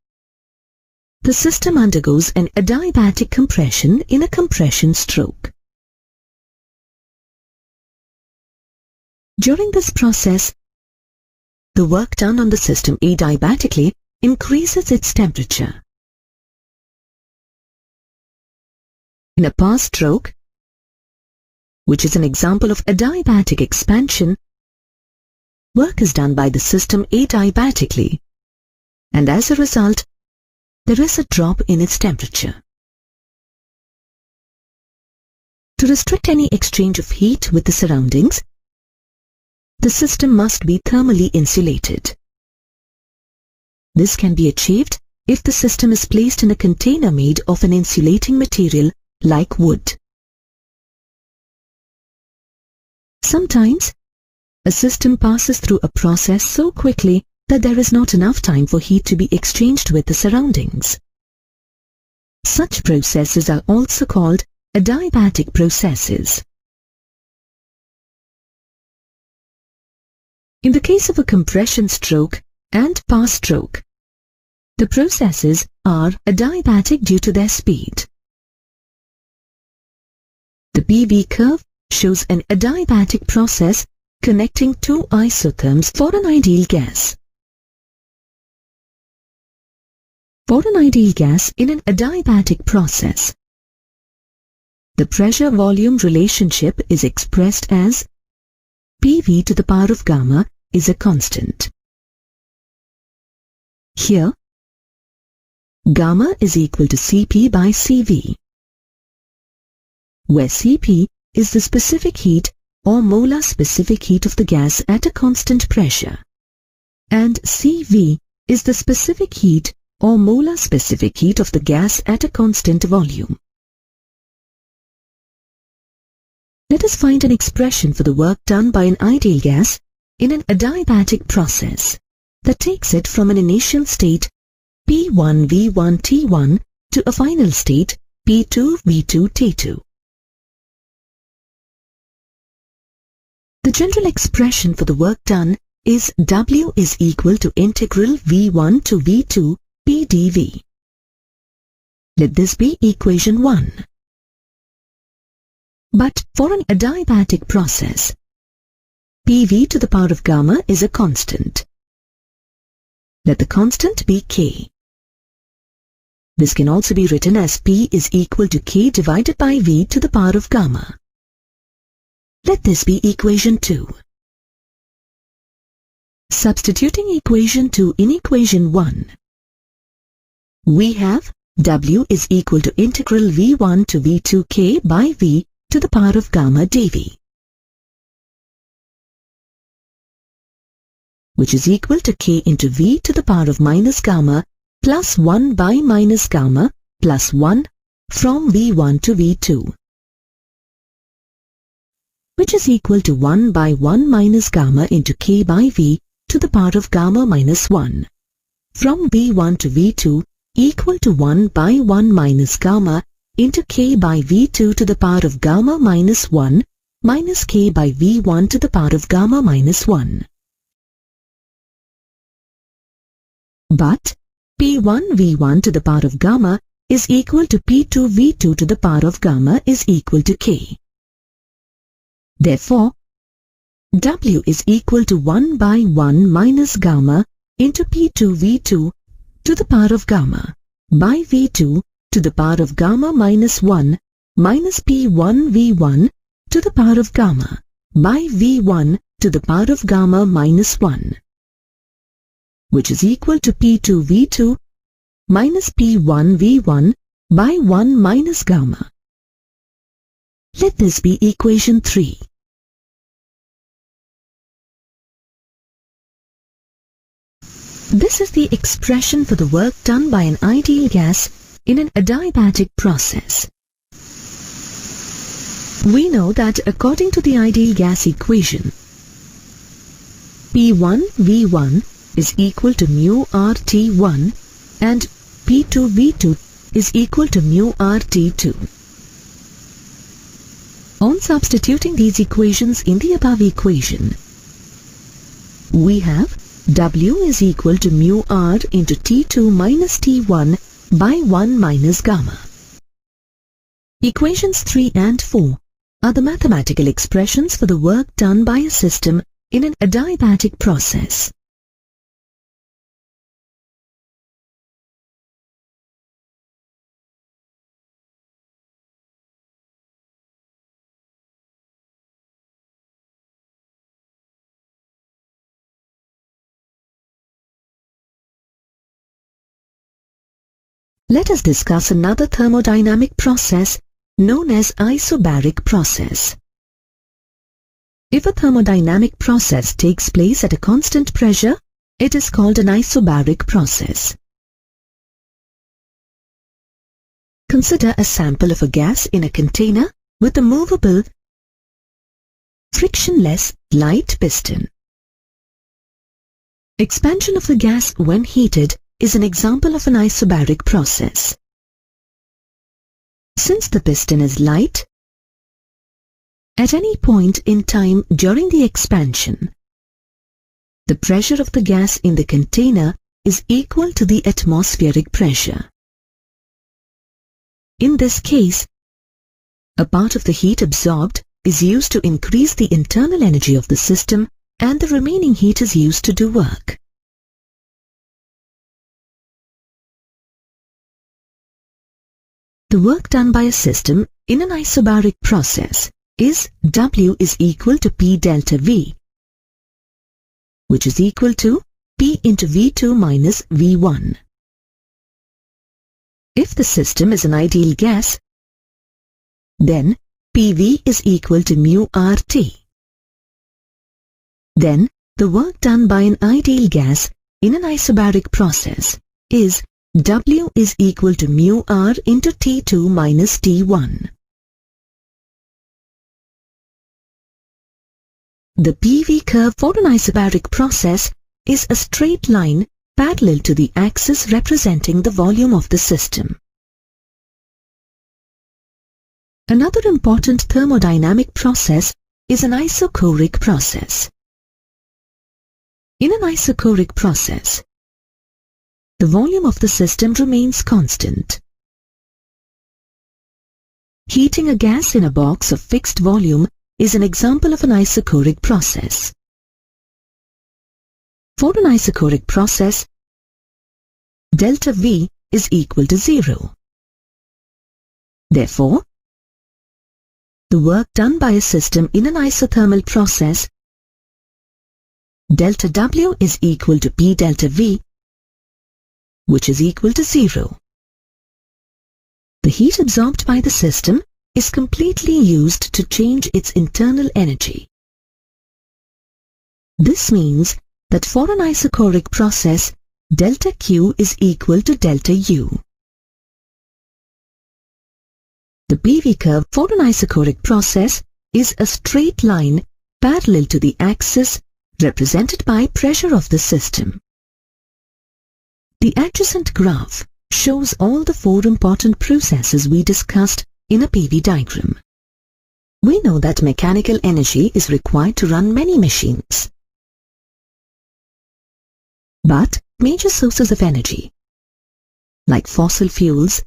the system undergoes an adiabatic compression in a compression stroke. During this process, the work done on the system adiabatically increases its temperature. In a pass stroke, which is an example of adiabatic expansion, work is done by the system adiabatically, and as a result, there is a drop in its temperature. To restrict any exchange of heat with the surroundings, the system must be thermally insulated. This can be achieved if the system is placed in a container made of an insulating material like wood. Sometimes, a system passes through a process so quickly that there is not enough time for heat to be exchanged with the surroundings. Such processes are also called adiabatic processes. In the case of a compression stroke and pass stroke, the processes are adiabatic due to their speed. The PV curve shows an adiabatic process connecting two isotherms for an ideal gas. For an ideal gas in an adiabatic process, the pressure-volume relationship is expressed as PV to the power of gamma is a constant. Here, gamma is equal to Cp by Cv, where Cp is the specific heat or molar specific heat of the gas at a constant pressure, and Cv is the specific heat or molar specific heat of the gas at a constant volume. Let us find an expression for the work done by an ideal gas in an adiabatic process that takes it from an initial state P1V1T1 to a final state P2V2T2. The general expression for the work done is W is equal to integral V1 to V2 P dV. Let this be equation 1. But for an adiabatic process, PV to the power of gamma is a constant. Let the constant be K. This can also be written as P is equal to K divided by V to the power of gamma. Let this be equation 2. Substituting equation 2 in equation 1, we have W is equal to integral V1 to V2K by V to the power of gamma dV, which is equal to K into V to the power of minus gamma plus 1 by minus gamma plus 1 from V1 to V2, which is equal to 1 by 1 minus gamma into K by V to the power of gamma minus 1 from V1 to V2 equal to 1 by 1 minus gamma into K by V2 to the power of gamma minus 1 minus K by V1 to the power of gamma minus 1. But P1V1 to the power of gamma is equal to P2V2 to the power of gamma is equal to K. Therefore, W is equal to 1 by 1 minus gamma into P2V2 to the power of gamma by V2 to the power of gamma minus 1 minus P1V1 to the power of gamma by V1 to the power of gamma minus 1, which is equal to P2V2 minus P1V1 by 1 minus gamma. Let this be equation 3. This is the expression for the work done by an ideal gas in an adiabatic process. We know that according to the ideal gas equation, P1V1 is equal to mu RT1 and P2V2 is equal to mu RT2. On substituting these equations in the above equation, we have W is equal to mu R into T2 minus T1 by 1 minus gamma. Equations 3 and 4 are the mathematical expressions for the work done by a system in an adiabatic process. Let us discuss another thermodynamic process known as isobaric process. If a thermodynamic process takes place at a constant pressure, it is called an isobaric process. Consider a sample of a gas in a container with a movable, frictionless, light piston. Expansion of the gas when heated is an example of an isobaric process. Since the piston is light, at any point in time during the expansion, the pressure of the gas in the container is equal to the atmospheric pressure. In this case, a part of the heat absorbed is used to increase the internal energy of the system, and the remaining heat is used to do work. The work done by a system in an isobaric process is W is equal to P delta V, which is equal to P into V2 minus V1. If the system is an ideal gas, then PV is equal to mu RT. Then the work done by an ideal gas in an isobaric process is W is equal to mu R into T2 minus T1. The PV curve for an isobaric process is a straight line parallel to the axis representing the volume of the system. Another important thermodynamic process is an isochoric process. In an isochoric process, the volume of the system remains constant. Heating a gas in a box of fixed volume is an example of an isochoric process. For an isochoric process, delta V is equal to 0. Therefore, the work done by a system in an isothermal process, delta W is equal to P delta V, which is equal to 0. The heat absorbed by the system is completely used to change its internal energy. This means that for an isochoric process, delta Q is equal to delta U. The PV curve for an isochoric process is a straight line parallel to the axis represented by pressure of the system. The adjacent graph shows all the 4 important processes we discussed in a PV diagram. We know that mechanical energy is required to run many machines. But major sources of energy, like fossil fuels,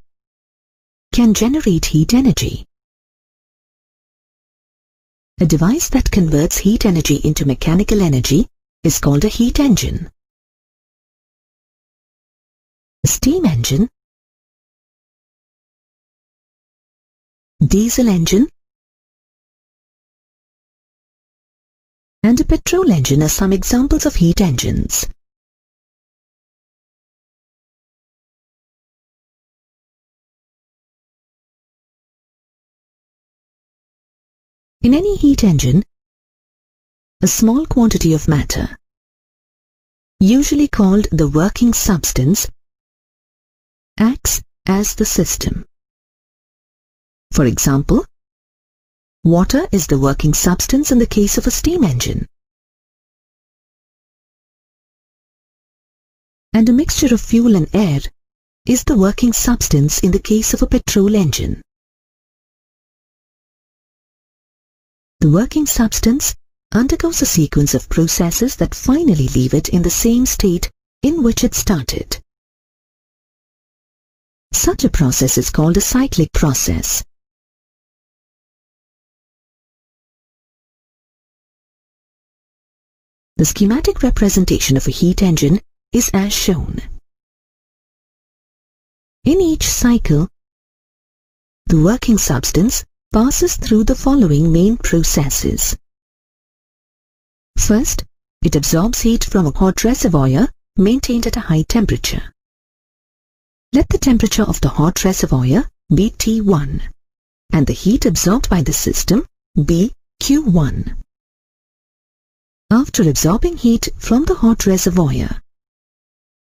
can generate heat energy. A device that converts heat energy into mechanical energy is called a heat engine. A steam engine, diesel engine, and a petrol engine are some examples of heat engines. In any heat engine, a small quantity of matter, usually called the working substance, acts as the system. For example, water is the working substance in the case of a steam engine, and a mixture of fuel and air is the working substance in the case of a petrol engine. The working substance undergoes a sequence of processes that finally leave it in the same state in which it started. Such a process is called a cyclic process. The schematic representation of a heat engine is as shown. In each cycle, the working substance passes through the following main processes. First, it absorbs heat from a hot reservoir maintained at a high temperature. Let the temperature of the hot reservoir be T1 and the heat absorbed by the system be Q1. After absorbing heat from the hot reservoir,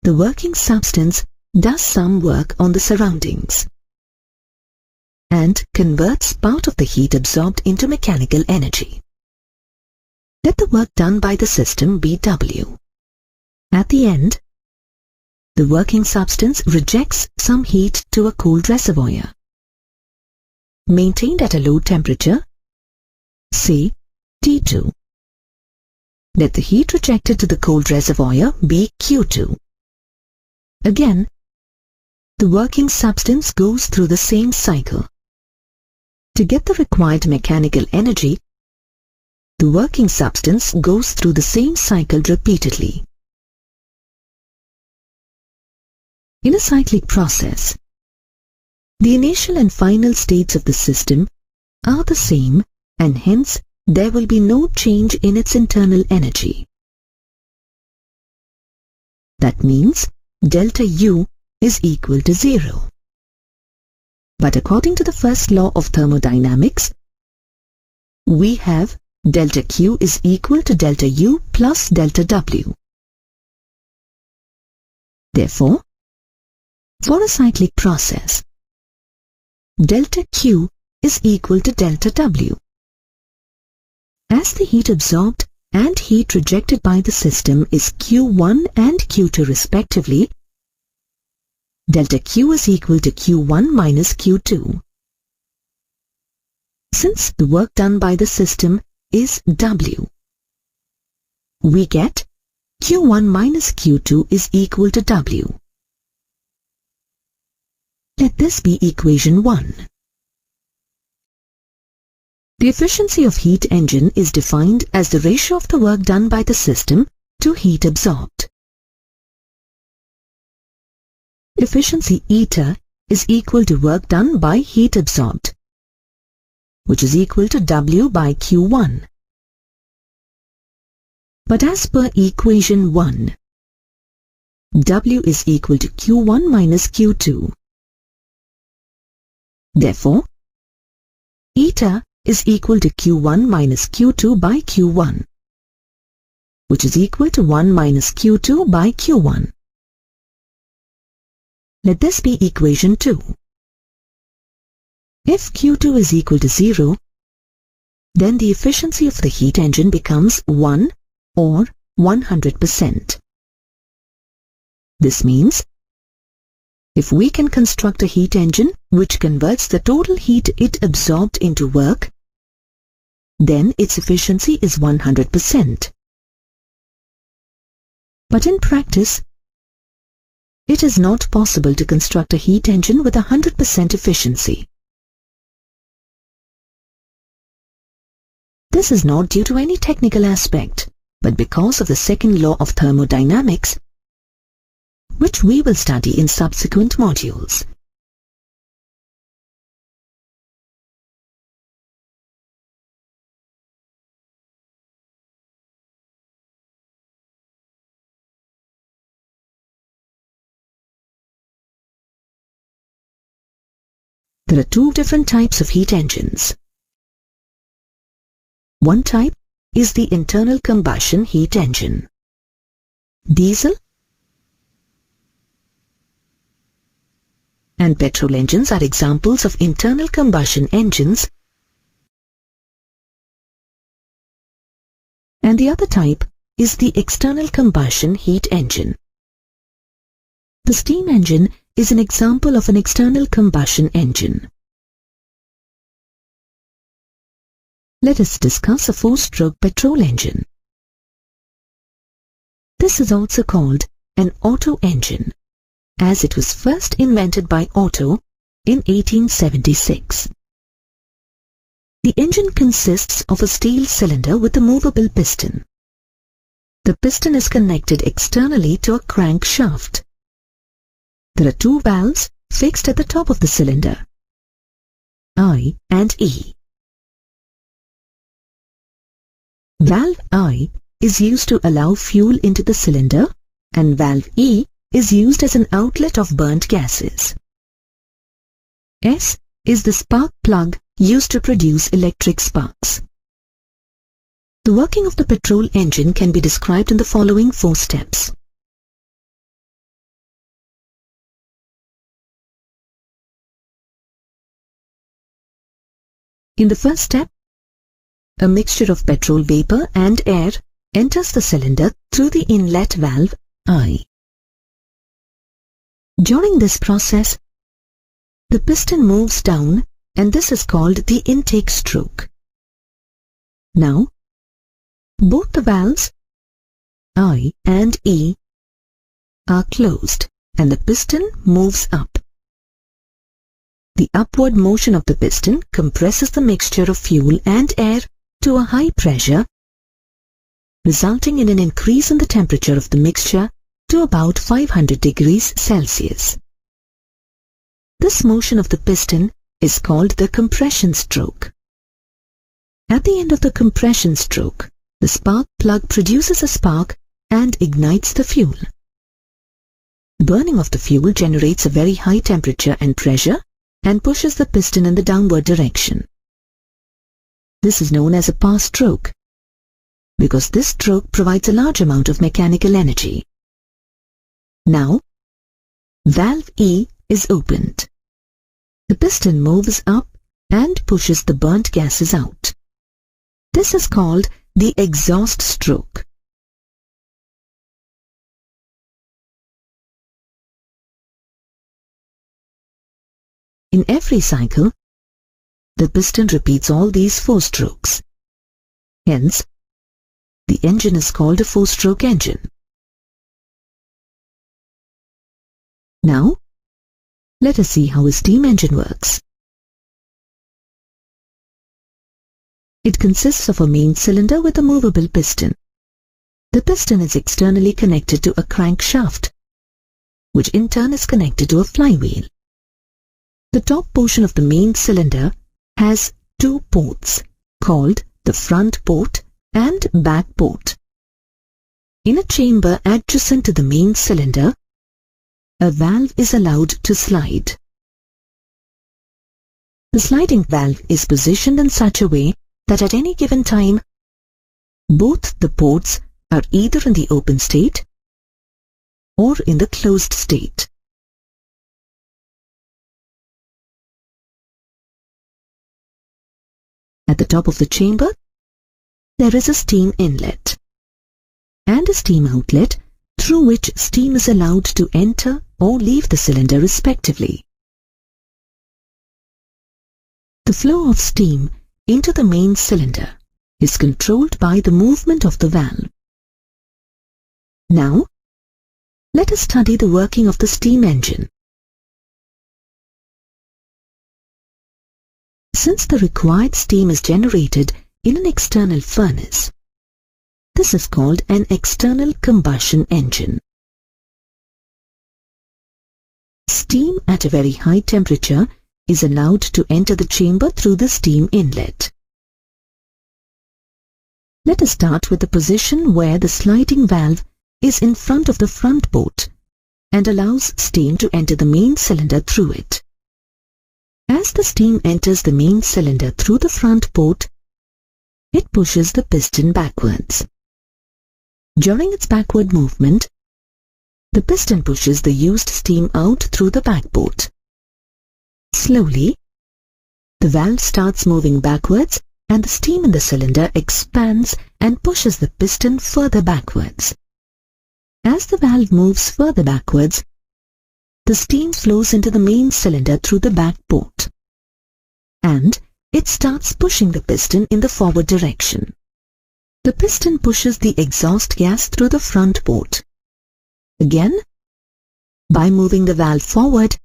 the working substance does some work on the surroundings and converts part of the heat absorbed into mechanical energy. Let the work done by the system be W. At the end, the working substance rejects some heat to a cooled reservoir, maintained at a low temperature, say T2. Let the heat rejected to the cold reservoir be Q2. Again, the working substance goes through the same cycle. To get the required mechanical energy, the working substance goes through the same cycle repeatedly. In a cyclic process, the initial and final states of the system are the same, and hence there will be no change in its internal energy. That means delta U is equal to 0. But according to the first law of thermodynamics, we have delta Q is equal to delta U plus delta W. Therefore, for a cyclic process, delta Q is equal to delta W. As the heat absorbed and heat rejected by the system is Q1 and Q2 respectively, delta Q is equal to Q1 minus Q2. Since the work done by the system is W, we get Q1 minus Q2 is equal to W. Let this be equation 1. The efficiency of heat engine is defined as the ratio of the work done by the system to heat absorbed. Efficiency eta is equal to work done by heat absorbed, which is equal to W by Q1. But as per equation 1, W is equal to Q1 minus Q2. Therefore, eta is equal to Q1 minus Q2 by Q1, which is equal to 1 minus Q2 by Q1. Let this be equation 2. If Q2 is equal to 0, then the efficiency of the heat engine becomes 1 or 100%. This means, if we can construct a heat engine which converts the total heat it absorbed into work, then its efficiency is 100%. But in practice, it is not possible to construct a heat engine with 100% efficiency. This is not due to any technical aspect, but because of the second law of thermodynamics, which we will study in subsequent modules. There are two different types of heat engines. One type is the internal combustion heat engine. Diesel and petrol engines are examples of internal combustion engines, and the other type is the external combustion heat engine. The steam engine is an example of an external combustion engine. Let us discuss a 4-stroke petrol engine. This is also called an auto engine as it was first invented by Otto in 1876. The engine consists of a steel cylinder with a movable piston. The piston is connected externally to a crankshaft. There are two valves fixed at the top of the cylinder, I and E. Valve I is used to allow fuel into the cylinder, and valve E is used as an outlet of burnt gases. S is the spark plug used to produce electric sparks. The working of the petrol engine can be described in the following 4 steps. In the first step, a mixture of petrol vapor and air enters the cylinder through the inlet valve I. During this process, the piston moves down, and this is called the intake stroke. Now, both the valves I and E are closed, and the piston moves up. The upward motion of the piston compresses the mixture of fuel and air to a high pressure, resulting in an increase in the temperature of the mixture to about 500 degrees Celsius. This motion of the piston is called the compression stroke. At the end of the compression stroke, the spark plug produces a spark and ignites the fuel. Burning of the fuel generates a very high temperature and pressure and pushes the piston in the downward direction. This is known as a pass stroke, because this stroke provides a large amount of mechanical energy. Now, valve E is opened. The piston moves up and pushes the burnt gases out. This is called the exhaust stroke. In every cycle, the piston repeats all these 4 strokes. Hence, the engine is called a 4-stroke engine. Now, let us see how a steam engine works. It consists of a main cylinder with a movable piston. The piston is externally connected to a crankshaft, which in turn is connected to a flywheel. The top portion of the main cylinder has 2 ports called the front port and back port. In a chamber adjacent to the main cylinder, a valve is allowed to slide. The sliding valve is positioned in such a way that at any given time, both the ports are either in the open state or in the closed state. At the top of the chamber, there is a steam inlet and a steam outlet through which steam is allowed to enter or leave the cylinder respectively. The flow of steam into the main cylinder is controlled by the movement of the valve. Now, let us study the working of the steam engine. Since the required steam is generated in an external furnace, this is called an external combustion engine. Steam at a very high temperature is allowed to enter the chamber through the steam inlet. Let us start with the position where the sliding valve is in front of the front port and allows steam to enter the main cylinder through it. As the steam enters the main cylinder through the front port, it pushes the piston backwards. During its backward movement, the piston pushes the used steam out through the back port. Slowly, the valve starts moving backwards and the steam in the cylinder expands and pushes the piston further backwards. As the valve moves further backwards, the steam flows into the main cylinder through the back port, and it starts pushing the piston in the forward direction. The piston pushes the exhaust gas through the front port. Again, By moving the valve forward,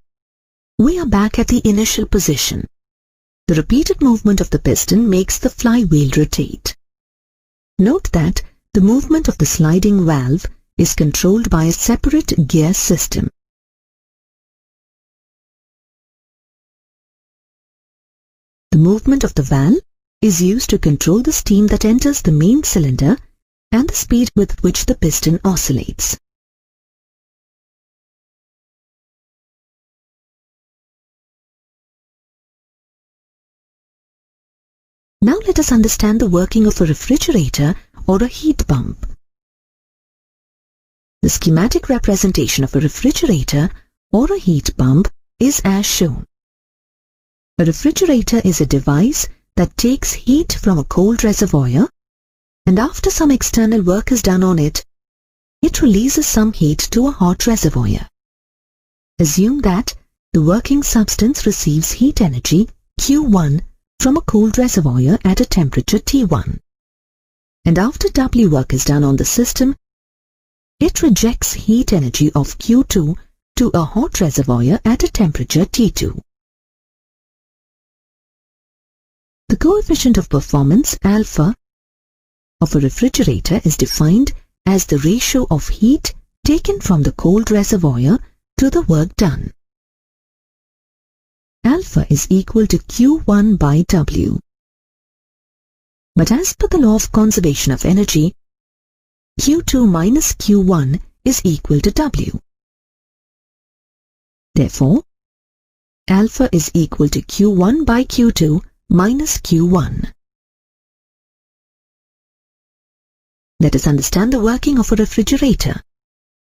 we are back at the initial position. The repeated movement of the piston makes the flywheel rotate. Note that the movement of the sliding valve is controlled by a separate gear system. The movement of the valve is used to control the steam that enters the main cylinder and the speed with which the piston oscillates. Now let us understand the working of a refrigerator or a heat pump. The schematic representation of a refrigerator or a heat pump is as shown. A refrigerator is a device that takes heat from a cold reservoir, and after some external work is done on it, it releases some heat to a hot reservoir. Assume that the working substance receives heat energy Q1 from a cold reservoir at a temperature T1. And after W work is done on the system, it rejects heat energy of Q2 to a hot reservoir at a temperature T2. The coefficient of performance alpha of a refrigerator is defined as the ratio of heat taken from the cold reservoir to the work done. Alpha is equal to Q1 by W. But as per the law of conservation of energy, Q2 minus Q1 is equal to W. Therefore, alpha is equal to Q1 by Q2 minus Q1. Let us understand the working of a refrigerator.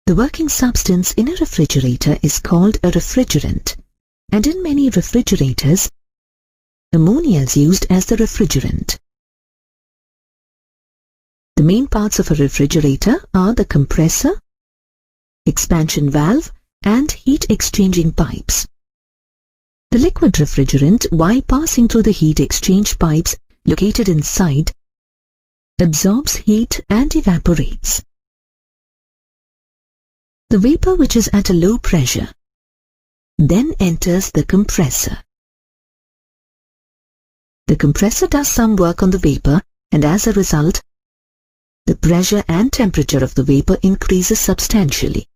The working substance in a refrigerator is called a refrigerant, and in many refrigerators, ammonia is used as the refrigerant. The main parts of a refrigerator are the compressor, expansion valve, and heat exchanging pipes. The liquid refrigerant, while passing through the heat exchange pipes located inside, absorbs heat and evaporates. The vapor, which is at a low pressure, then enters the compressor. The compressor does some work on the vapor, and as a result, the pressure and temperature of the vapor increases substantially.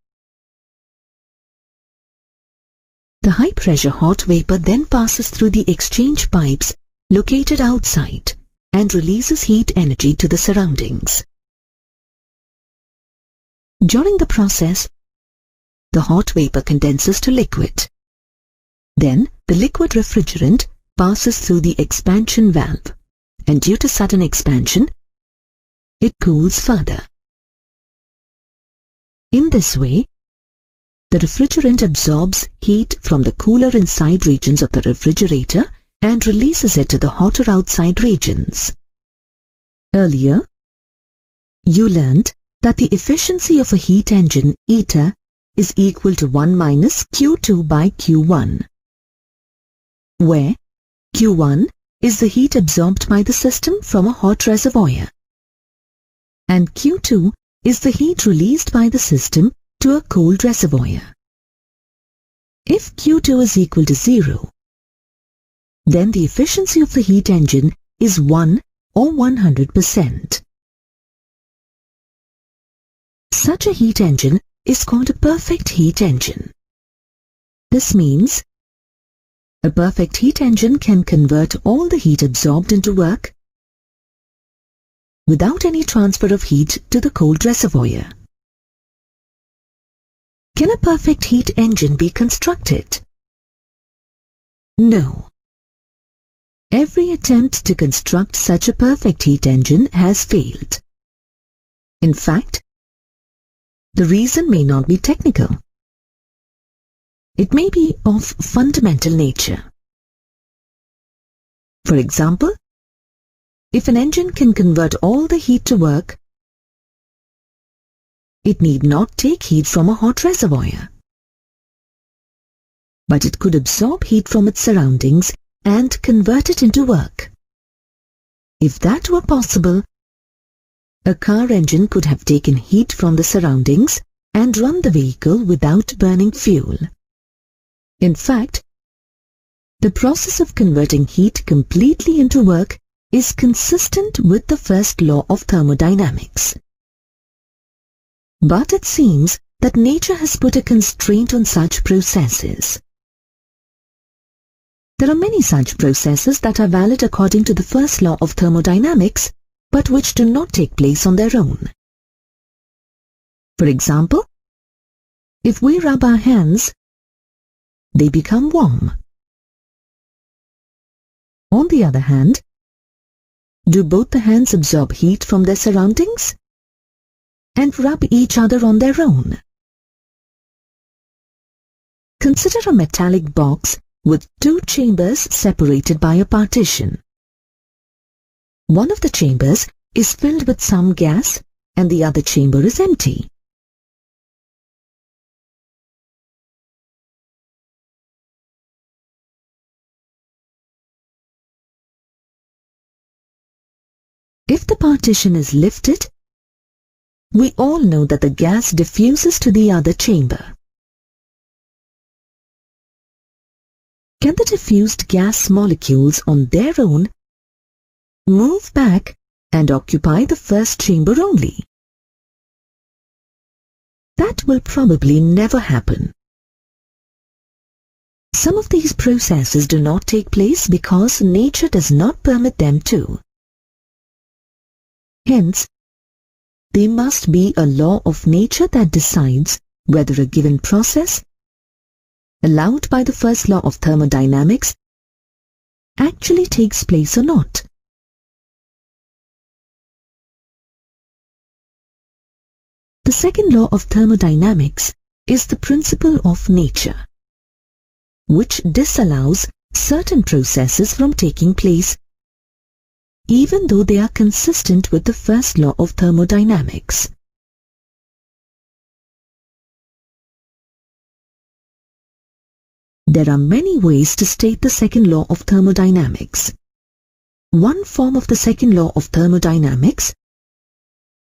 The high-pressure hot vapor then passes through the exchange pipes located outside and releases heat energy to the surroundings. During the process, the hot vapor condenses to liquid. Then, the liquid refrigerant passes through the expansion valve, and due to sudden expansion, it cools further. In this way, the refrigerant absorbs heat from the cooler inside regions of the refrigerator and releases it to the hotter outside regions. Earlier, you learned that the efficiency of a heat engine eta is equal to 1 minus Q2 by Q1, where Q1 is the heat absorbed by the system from a hot reservoir, and Q2 is the heat released by the system to a cold reservoir. If Q2 is equal to 0, then the efficiency of the heat engine is 1 or 100%. Such a heat engine is called a perfect heat engine. This means a perfect heat engine can convert all the heat absorbed into work without any transfer of heat to the cold reservoir. Can a perfect heat engine be constructed? No. Every attempt to construct such a perfect heat engine has failed. In fact, the reason may not be technical. It may be of fundamental nature. For example, if an engine can convert all the heat to work, it need not take heat from a hot reservoir. But it could absorb heat from its surroundings and convert it into work. If that were possible, a car engine could have taken heat from the surroundings and run the vehicle without burning fuel. In fact, the process of converting heat completely into work is consistent with the first law of thermodynamics. But it seems that nature has put a constraint on such processes. There are many such processes that are valid according to the first law of thermodynamics, but which do not take place on their own. For example, if we rub our hands, they become warm. On the other hand, do both the hands absorb heat from their surroundings and rub each other on their own? Consider a metallic box with two chambers separated by a partition. One of the chambers is filled with some gas and the other chamber is empty. If the partition is lifted, we all know that the gas diffuses to the other chamber. Can the diffused gas molecules on their own move back and occupy the first chamber only? That will probably never happen. Some of these processes do not take place because nature does not permit them to. Hence, there must be a law of nature that decides whether a given process, allowed by the first law of thermodynamics, actually takes place or not. The second law of thermodynamics is the principle of nature, which disallows certain processes from taking place even though they are consistent with the first law of thermodynamics. There are many ways to state the second law of thermodynamics. One form of the second law of thermodynamics,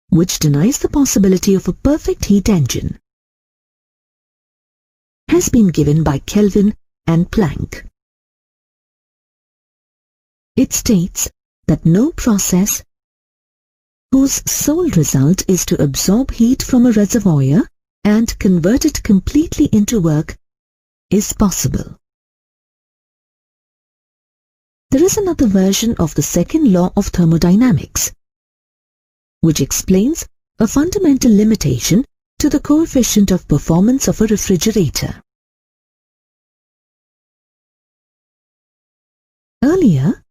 which denies the possibility of a perfect heat engine, has been given by Kelvin and Planck. It states that no process whose sole result is to absorb heat from a reservoir and convert it completely into work is possible. There is another version of the second law of thermodynamics, which explains a fundamental limitation to the coefficient of performance of a refrigerator. Earlier,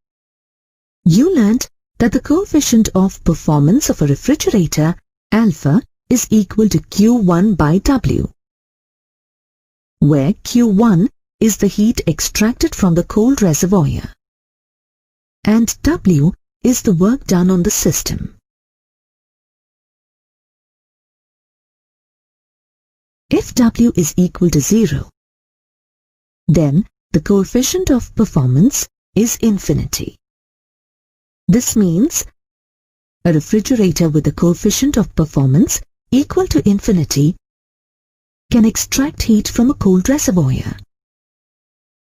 you learnt that the coefficient of performance of a refrigerator, alpha, is equal to Q1 by W, where Q1 is the heat extracted from the cold reservoir, and W is the work done on the system. If W is equal to 0, then the coefficient of performance is infinity. This means a refrigerator with a coefficient of performance equal to infinity can extract heat from a cold reservoir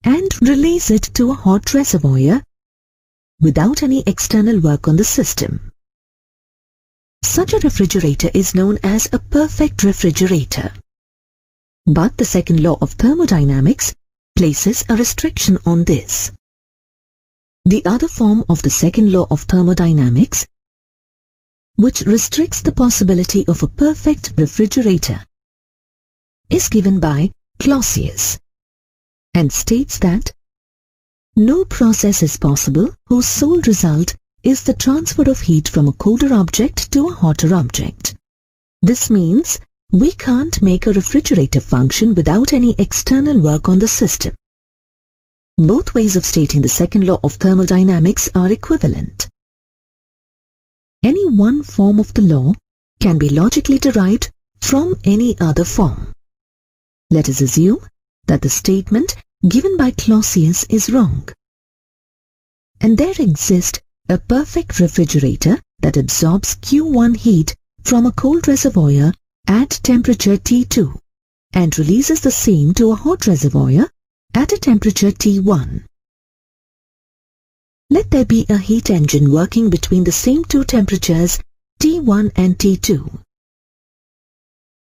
and release it to a hot reservoir without any external work on the system. Such a refrigerator is known as a perfect refrigerator. But the second law of thermodynamics places a restriction on this. The other form of the second law of thermodynamics, which restricts the possibility of a perfect refrigerator, is given by Clausius and states that no process is possible whose sole result is the transfer of heat from a colder object to a hotter object. This means we can't make a refrigerator function without any external work on the system. Both ways of stating the second law of thermodynamics are equivalent. Any one form of the law can be logically derived from any other form. Let us assume that the statement given by Clausius is wrong, and there exists a perfect refrigerator that absorbs Q1 heat from a cold reservoir at temperature T2 and releases the same to a hot reservoir at a temperature T1. Let there be a heat engine working between the same two temperatures T1 and T2.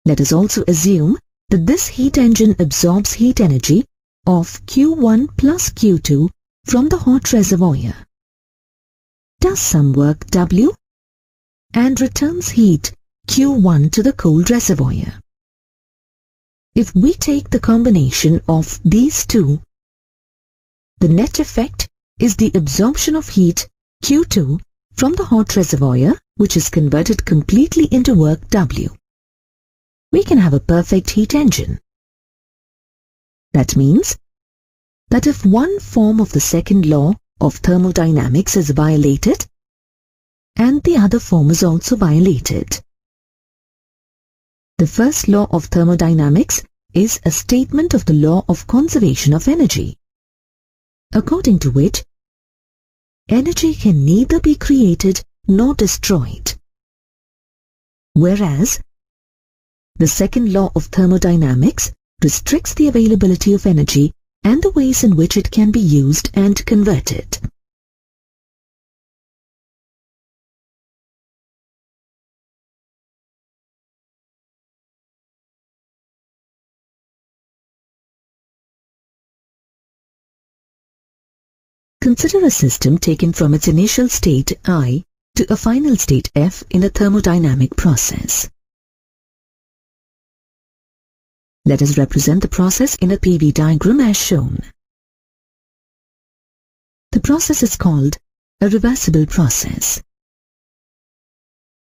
Let us also assume that this heat engine absorbs heat energy of Q1 plus Q2 from the hot reservoir, does some work W, and returns heat Q1 to the cold reservoir. If we take the combination of these two, the net effect is the absorption of heat Q2 from the hot reservoir, which is converted completely into work W. We can have a perfect heat engine. That means that if one form of the second law of thermodynamics is violated, and the other form is also violated. The first law of thermodynamics is a statement of the law of conservation of energy, according to which energy can neither be created nor destroyed. Whereas, the second law of thermodynamics restricts the availability of energy and the ways in which it can be used and converted. Consider a system taken from its initial state I to a final state F in a thermodynamic process. Let us represent the process in a PV diagram as shown. The process is called a reversible process.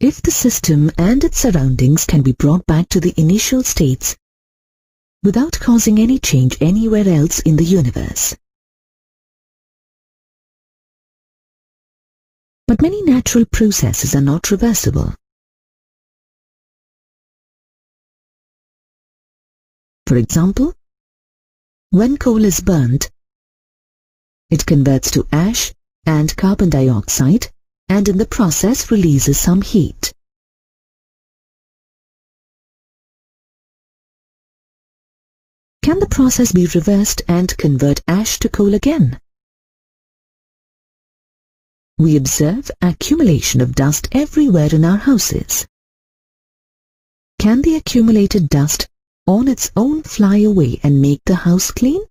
If the system and its surroundings can be brought back to the initial states without causing any change anywhere else in the universe. But many natural processes are not reversible. For example, when coal is burnt, it converts to ash and carbon dioxide and in the process releases some heat. Can the process be reversed and convert ash to coal again? We observe accumulation of dust everywhere in our houses. Can the accumulated dust on its own fly away and make the house clean?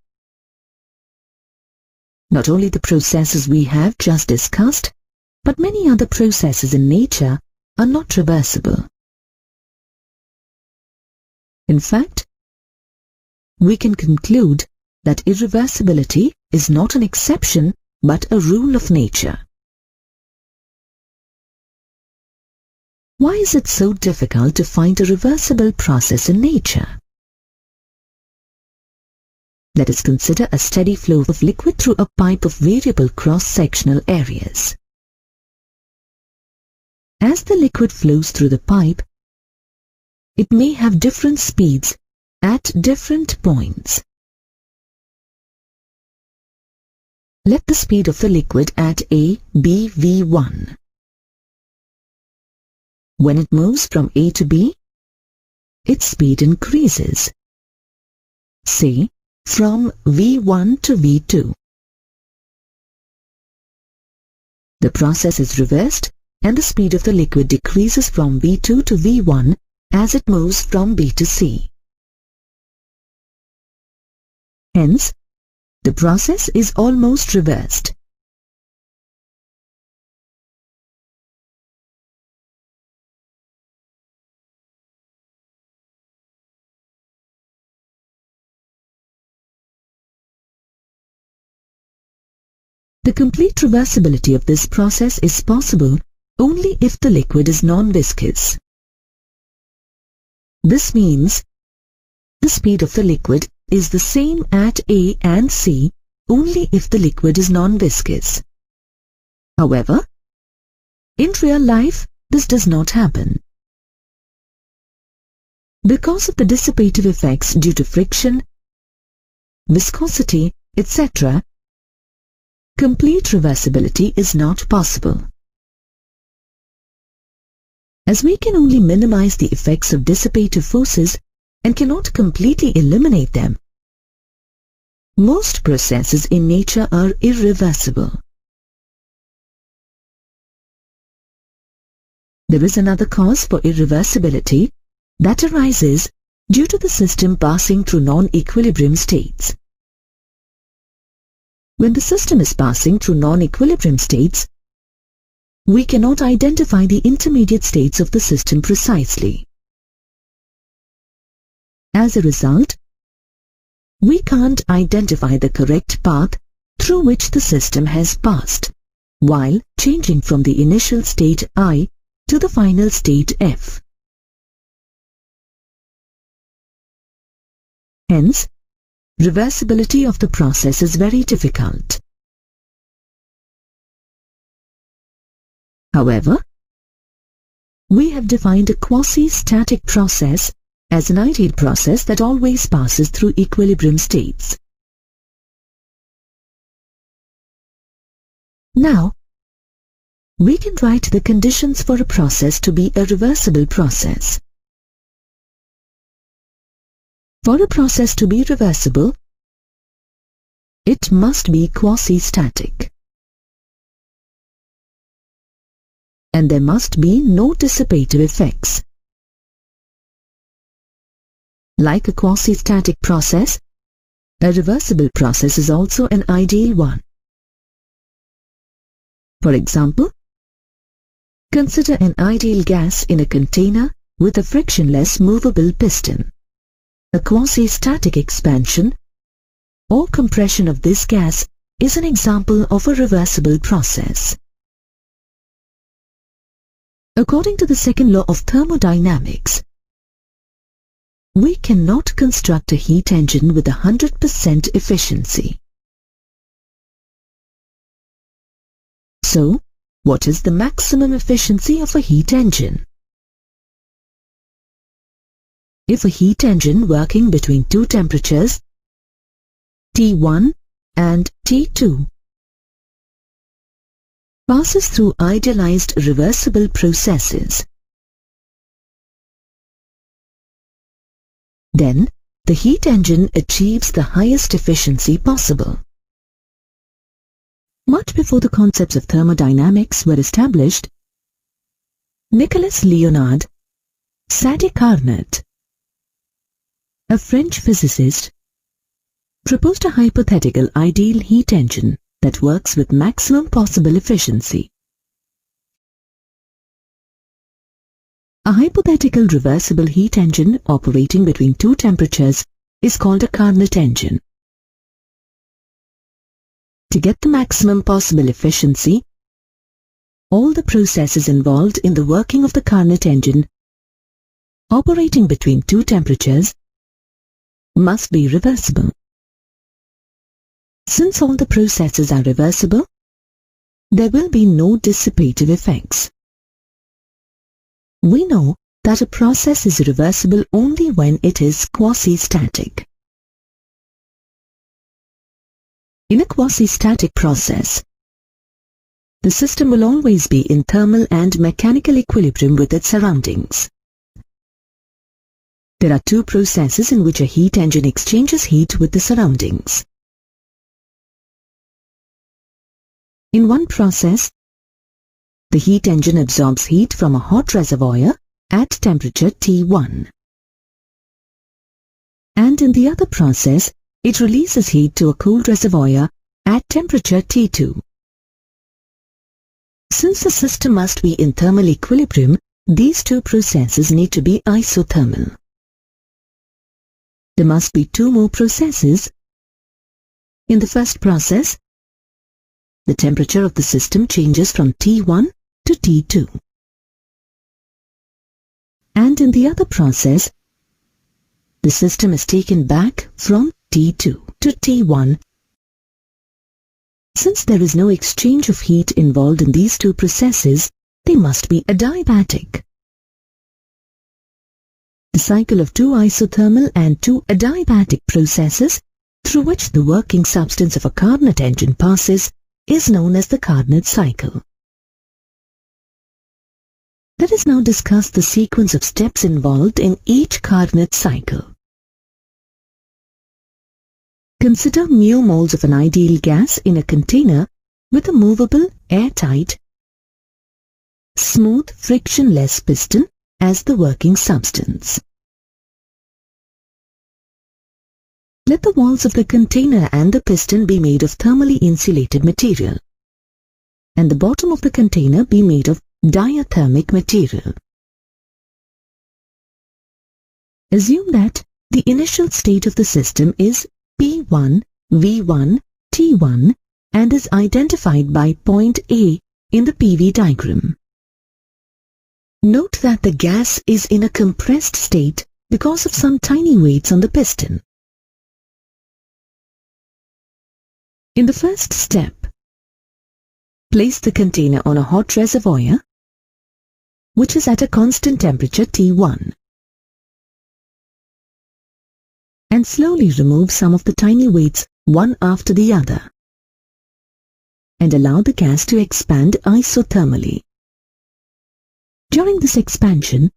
Not only the processes we have just discussed, but many other processes in nature are not reversible. In fact, we can conclude that irreversibility is not an exception but a rule of nature. Why is it so difficult to find a reversible process in nature? Let us consider a steady flow of liquid through a pipe of variable cross-sectional areas. As the liquid flows through the pipe, it may have different speeds at different points. Let the speed of the liquid at A be V1. When it moves from A to B, its speed increases, say from V1 to V2. The process is reversed and the speed of the liquid decreases from V2 to V1 as it moves from B to C. Hence, the process is almost reversed. The complete reversibility of this process is possible only if the liquid is non-viscous. This means the speed of the liquid is the same at A and C only if the liquid is non-viscous. However, in real life, this does not happen. Because of the dissipative effects due to friction, viscosity, etc., complete reversibility is not possible. As we can only minimize the effects of dissipative forces and cannot completely eliminate them, most processes in nature are irreversible. There is another cause for irreversibility that arises due to the system passing through non-equilibrium states. When the system is passing through non-equilibrium states, we cannot identify the intermediate states of the system precisely. As a result, we can't identify the correct path through which the system has passed, while changing from the initial state I to the final state F. Hence, reversibility of the process is very difficult. However, we have defined a quasi-static process as an ideal process that always passes through equilibrium states. Now, we can write the conditions for a process to be a reversible process. For a process to be reversible, it must be quasi-static. And there must be no dissipative effects. Like a quasi-static process, a reversible process is also an ideal one. For example, consider an ideal gas in a container with a frictionless movable piston. A quasi-static expansion or compression of this gas is an example of a reversible process. According to the second law of thermodynamics, we cannot construct a heat engine with 100% efficiency. So, what is the maximum efficiency of a heat engine? If a heat engine working between two temperatures, T1 and T2, passes through idealized reversible processes, then the heat engine achieves the highest efficiency possible. Much before the concepts of thermodynamics were established, Nicolas Léonard Sade-Carnot, a French physicist, proposed a hypothetical ideal heat engine that works with maximum possible efficiency. A hypothetical reversible heat engine operating between two temperatures is called a Carnot engine. To get the maximum possible efficiency, all the processes involved in the working of the Carnot engine operating between two temperatures must be reversible. Since all the processes are reversible, there will be no dissipative effects. We know that a process is reversible only when it is quasi-static. In a quasi-static process, the system will always be in thermal and mechanical equilibrium with its surroundings. There are two processes in which a heat engine exchanges heat with the surroundings. In one process, the heat engine absorbs heat from a hot reservoir at temperature T1. And in the other process, it releases heat to a cold reservoir at temperature T2. Since the system must be in thermal equilibrium, these two processes need to be isothermal. There must be two more processes. In the first process, the temperature of the system changes from T1 to T2. And in the other process, the system is taken back from T2 to T1. Since there is no exchange of heat involved in these two processes, they must be adiabatic. The cycle of two isothermal and two adiabatic processes through which the working substance of a Carnot engine passes is known as the Carnot cycle. Let us now discuss the sequence of steps involved in each Carnot cycle. Consider mu moles of an ideal gas in a container with a movable, airtight, smooth, frictionless piston as the working substance. Let the walls of the container and the piston be made of thermally insulated material, and the bottom of the container be made of diathermic material. Assume that the initial state of the system is P1, V1, T1 and is identified by point A in the PV diagram. Note that the gas is in a compressed state because of some tiny weights on the piston. In the first step, place the container on a hot reservoir which is at a constant temperature T1, and slowly remove some of the tiny weights one after the other, and allow the gas to expand isothermally. During this expansion,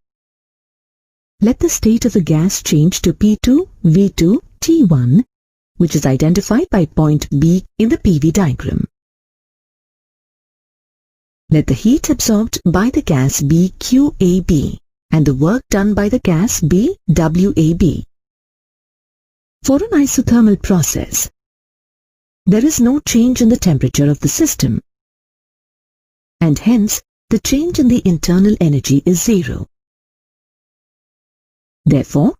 let the state of the gas change to P2, V2, T1, which is identified by point B in the PV diagram. Let the heat absorbed by the gas be QAB and the work done by the gas be WAB. For an isothermal process, there is no change in the temperature of the system, and hence the change in the internal energy is zero. Therefore,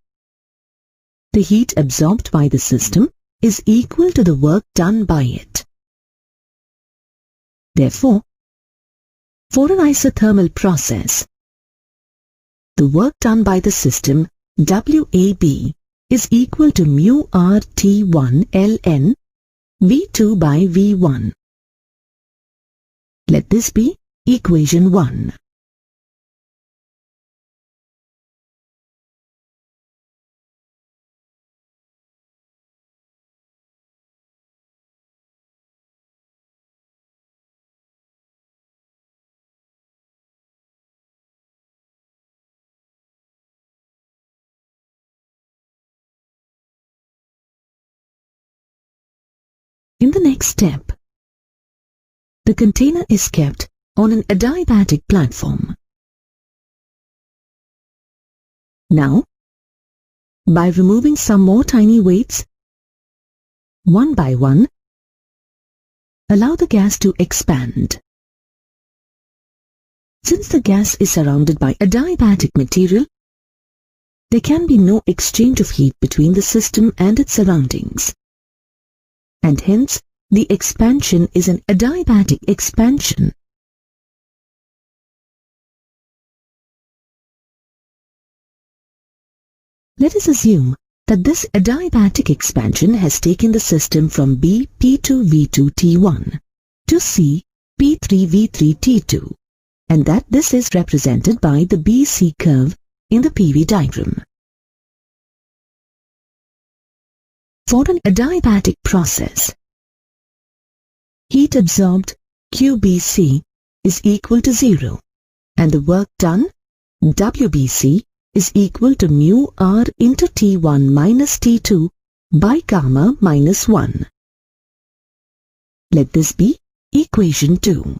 the heat absorbed by the system is equal to the work done by it. Therefore, for an isothermal process, the work done by the system WAB is equal to mu R T1 ln V2 by V1. Let this be equation 1. In the next step, the container is kept on an adiabatic platform. Now, by removing some more tiny weights, one by one, allow the gas to expand. Since the gas is surrounded by adiabatic material, there can be no exchange of heat between the system and its surroundings, and hence the expansion is an adiabatic expansion. Let us assume that this adiabatic expansion has taken the system from B P2 V2 T1 to C P3 V3 T2, and that this is represented by the BC curve in the PV diagram. For an adiabatic process, heat absorbed QBC is equal to 0, and the work done WBC is equal to mu R into T1 minus T2 by gamma minus 1. Let this be equation 2.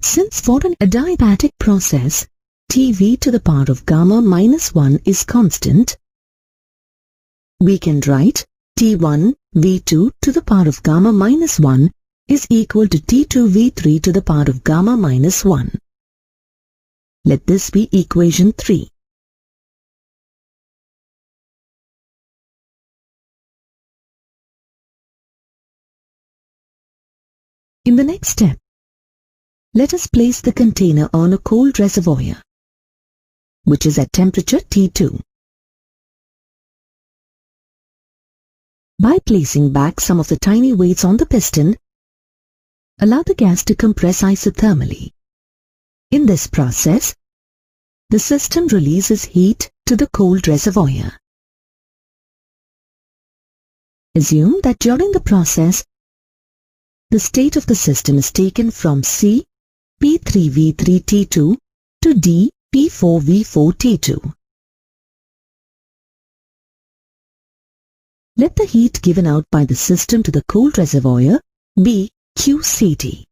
Since for an adiabatic process, TV to the power of gamma minus 1 is constant, we can write T1 V2 to the power of gamma minus 1 is equal to T2 V3 to the power of gamma minus 1. Let this be equation 3. In the next step, let us place the container on a cold reservoir, which is at temperature T2. By placing back some of the tiny weights on the piston, allow the gas to compress isothermally. In this process, the system releases heat to the cold reservoir. Assume that during the process, the state of the system is taken from C P3V3T2 to D P4V4T2. Let the heat given out by the system to the cold reservoir be QCT,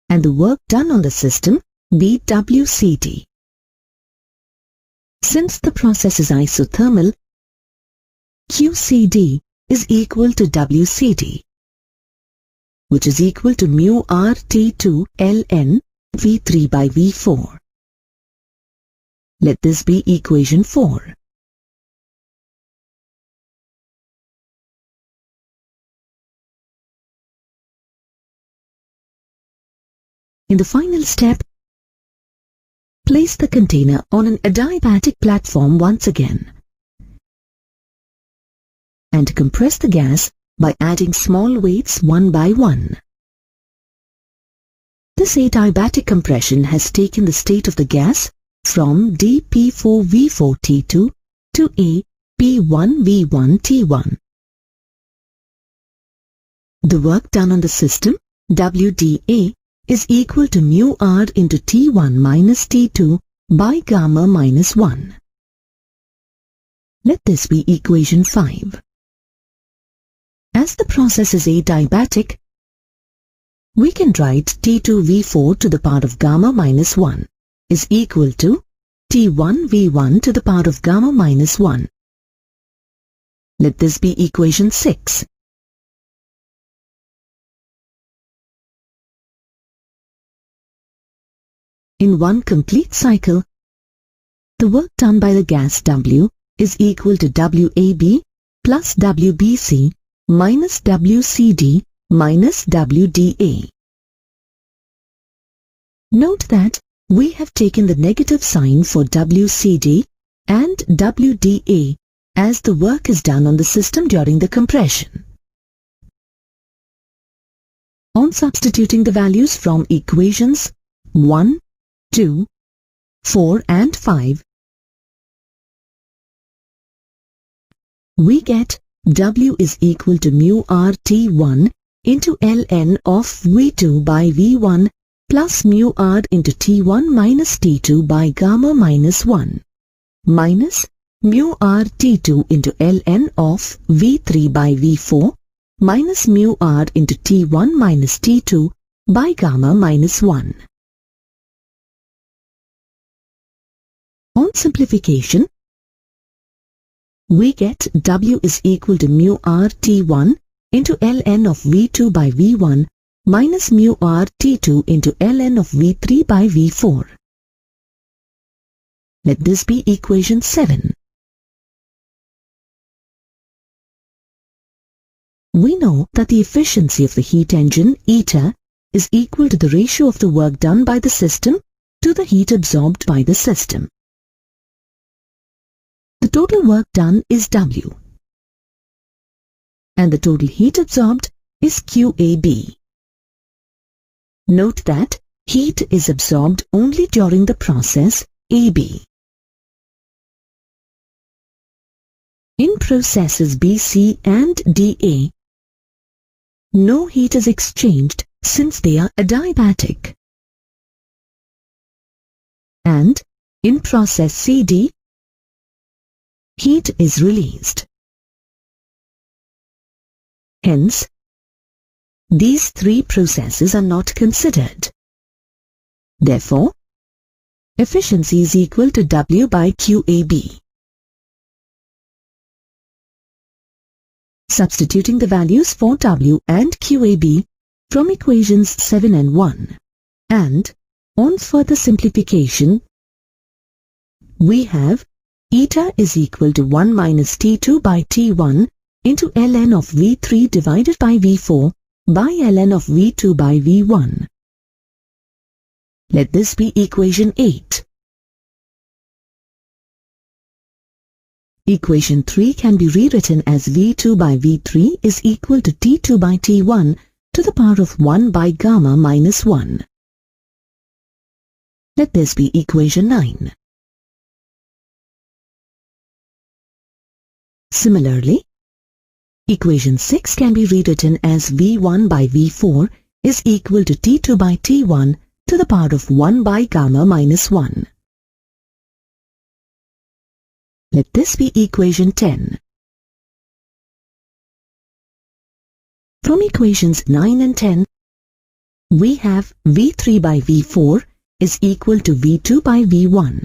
and the work done on the system be WCT. Since the process is isothermal, QCD is equal to WCT, which is equal to mu RT2 ln V3 by V4. Let this be equation 4. In the final step, place the container on an adiabatic platform once again and compress the gas by adding small weights one by one. This adiabatic compression has taken the state of the gas from dP4V4T2 to AP1V1T1. The work done on the system, WdA, is equal to mu R into T1 minus T2 by gamma minus 1. Let this be equation 5. As the process is adiabatic, we can write T2V4 to the power of gamma minus 1 is equal to T1V1 to the power of gamma minus 1. Let this be equation 6. In one complete cycle, the work done by the gas W is equal to WAB plus WBC minus WCD minus WDA. Note that we have taken the negative sign for WCD and WDA as the work is done on the system during the compression. On substituting the values from equations 1, 2, 4 and 5, we get W is equal to mu RT1 into ln of V2 by V1 plus mu R into T1 minus T2 by gamma minus 1 minus mu RT2 into ln of V3 by V4 minus mu R into T1 minus T2 by gamma minus 1. On simplification, we get W is equal to mu RT1 into ln of V2 by V1 minus mu RT2 into ln of V3 by V4. Let this be equation 7. We know that the efficiency of the heat engine, eta, is equal to the ratio of the work done by the system to the heat absorbed by the system. The total work done is W, and the total heat absorbed is QAB. Note that heat is absorbed only during the process AB. In processes BC and DA, no heat is exchanged since they are adiabatic. And in process CD, heat is released. Hence, these three processes are not considered. Therefore, efficiency is equal to W by QAB. Substituting the values for W and QAB from equations 7 and 1, and on further simplification, we have eta is equal to 1 minus T2 by T1 into ln of V3 divided by V4 by ln of V2 by V1. Let this be equation 8. Equation 3 can be rewritten as V2 by V3 is equal to T2 by T1 to the power of 1 by gamma minus 1. Let this be equation 9. Similarly, equation 6 can be rewritten as V1 by V4 is equal to T2 by T1 to the power of 1 by gamma minus 1. Let this be equation 10. From equations 9 and 10, we have V3 by V4 is equal to V2 by V1.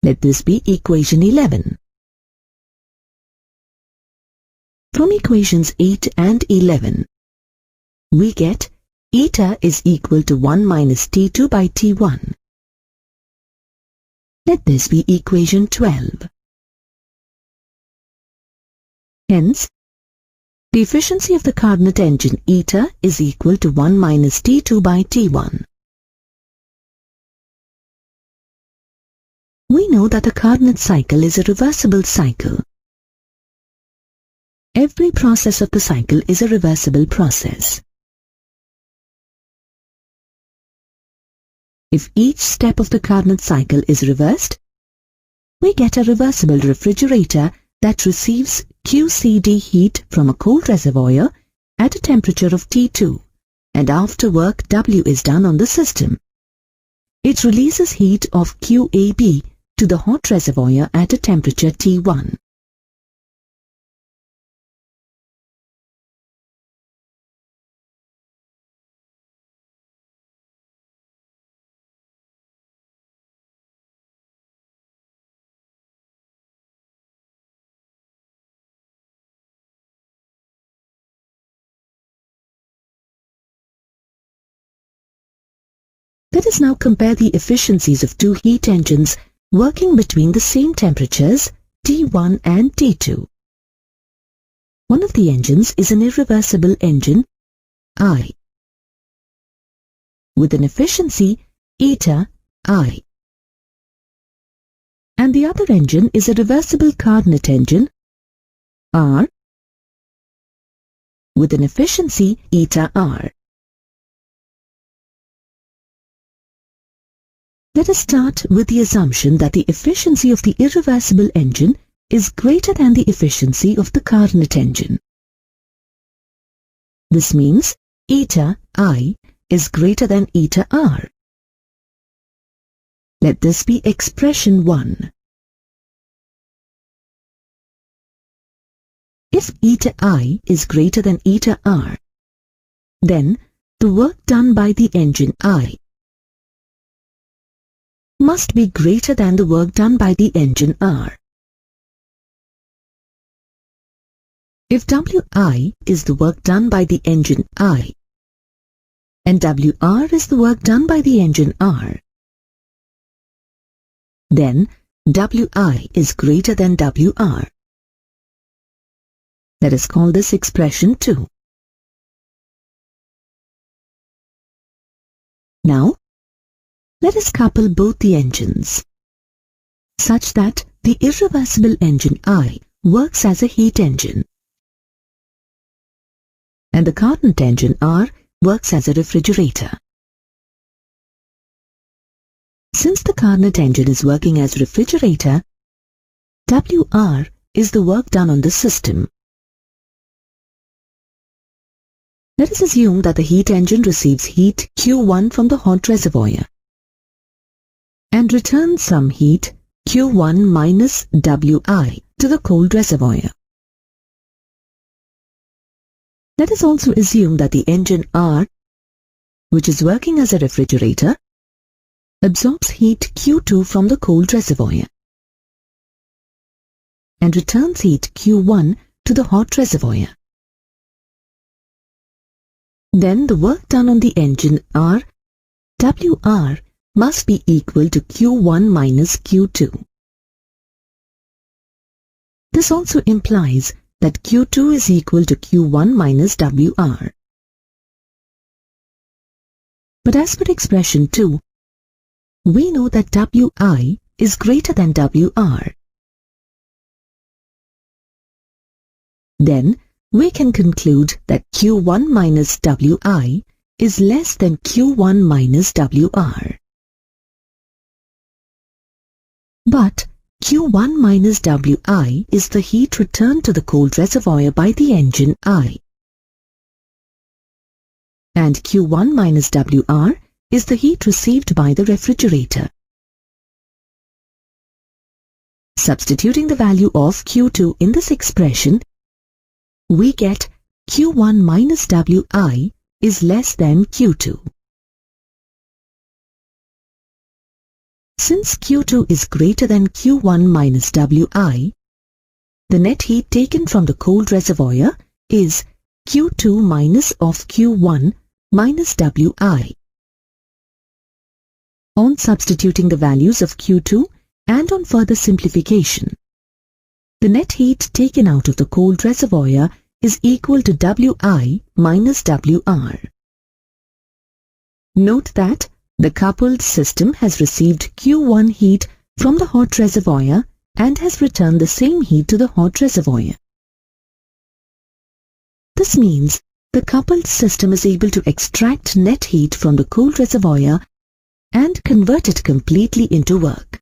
Let this be equation 11. From equations 8 and 11, we get eta is equal to 1 minus T2 by T1. Let this be equation 12. Hence, the efficiency of the Carnot engine eta is equal to 1 minus T2 by T1. We know that the Carnot cycle is a reversible cycle. Every process of the cycle is a reversible process. If each step of the Carnot cycle is reversed, we get a reversible refrigerator that receives QCD heat from a cold reservoir at a temperature of T2, and after work W is done on the system, it releases heat of QAB to the hot reservoir at a temperature T1. Let us now compare the efficiencies of two heat engines working between the same temperatures T1 and T2. One of the engines is an irreversible engine I, with an efficiency eta I, and the other engine is a reversible Carnot engine R, with an efficiency eta R. Let us start with the assumption that the efficiency of the irreversible engine is greater than the efficiency of the Carnot engine. This means eta I is greater than eta R. Let this be expression 1. If eta I is greater than eta R, then the work done by the engine I must be greater than the work done by the engine R. If Wi is the work done by the engine I, and Wr is the work done by the engine R, then Wi is greater than Wr. Let us call this expression 2. Now, let us couple both the engines, such that the irreversible engine I works as a heat engine, and the Carnot engine R works as a refrigerator. Since the Carnot engine is working as a refrigerator, Wr is the work done on the system. Let us assume that the heat engine receives heat Q1 from the hot reservoir and returns some heat Q1 minus Wi to the cold reservoir. Let us also assume that the engine R, which is working as a refrigerator, absorbs heat Q2 from the cold reservoir and returns heat Q1 to the hot reservoir. Then the work done on the engine R, Wr, must be equal to Q1 minus Q2. This also implies that Q2 is equal to Q1 minus Wr. But as per expression 2, we know that Wi is greater than Wr. Then we can conclude that Q1 minus Wi is less than Q1 minus Wr. But Q1 minus Wi is the heat returned to the cold reservoir by the engine I. and Q1 minus WR is the heat received by the refrigerator. Substituting the value of Q2 in this expression, we get Q1 minus WI is less than Q2. Since Q2 is greater than Q1 minus WI, the net heat taken from the cold reservoir is Q2 minus of Q1 minus WI. On substituting the values of Q2 and on further simplification, the net heat taken out of the cold reservoir is equal to WI minus WR. Note that the coupled system has received Q1 heat from the hot reservoir and has returned the same heat to the hot reservoir. This means the coupled system is able to extract net heat from the cold reservoir and convert it completely into work.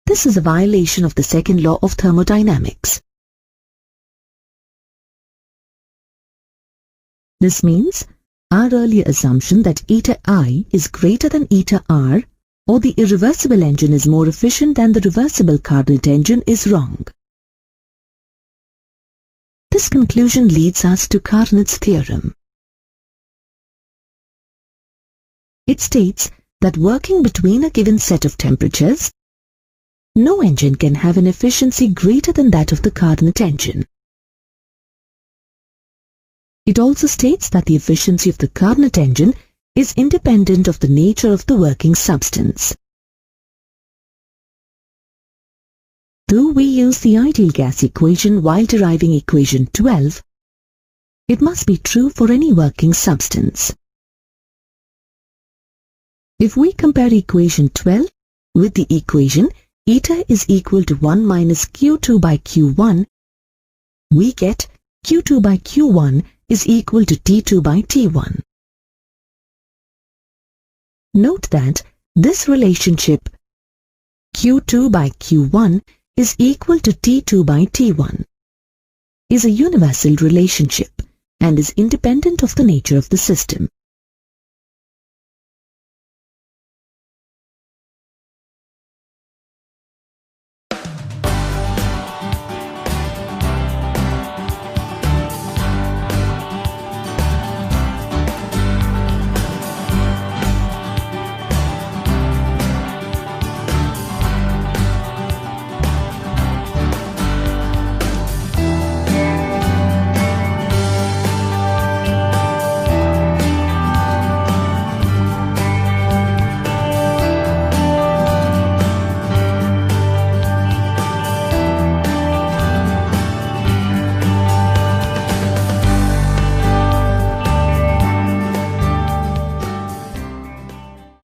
This is a violation of the second law of thermodynamics. This means our earlier assumption that eta I is greater than eta R, or the irreversible engine is more efficient than the reversible Carnot engine, is wrong. This conclusion leads us to Carnot's theorem. It states that working between a given set of temperatures, no engine can have an efficiency greater than that of the Carnot engine. It also states that the efficiency of the Carnot engine is independent of the nature of the working substance. Though we use the ideal gas equation while deriving equation 12, it must be true for any working substance. If we compare equation 12 with the equation eta is equal to 1 minus Q2 by Q1, we get Q2 by Q1 is equal to T2 by T1. Note that this relationship Q2 by Q1 is equal to T2 by T1 is a universal relationship and is independent of the nature of the system.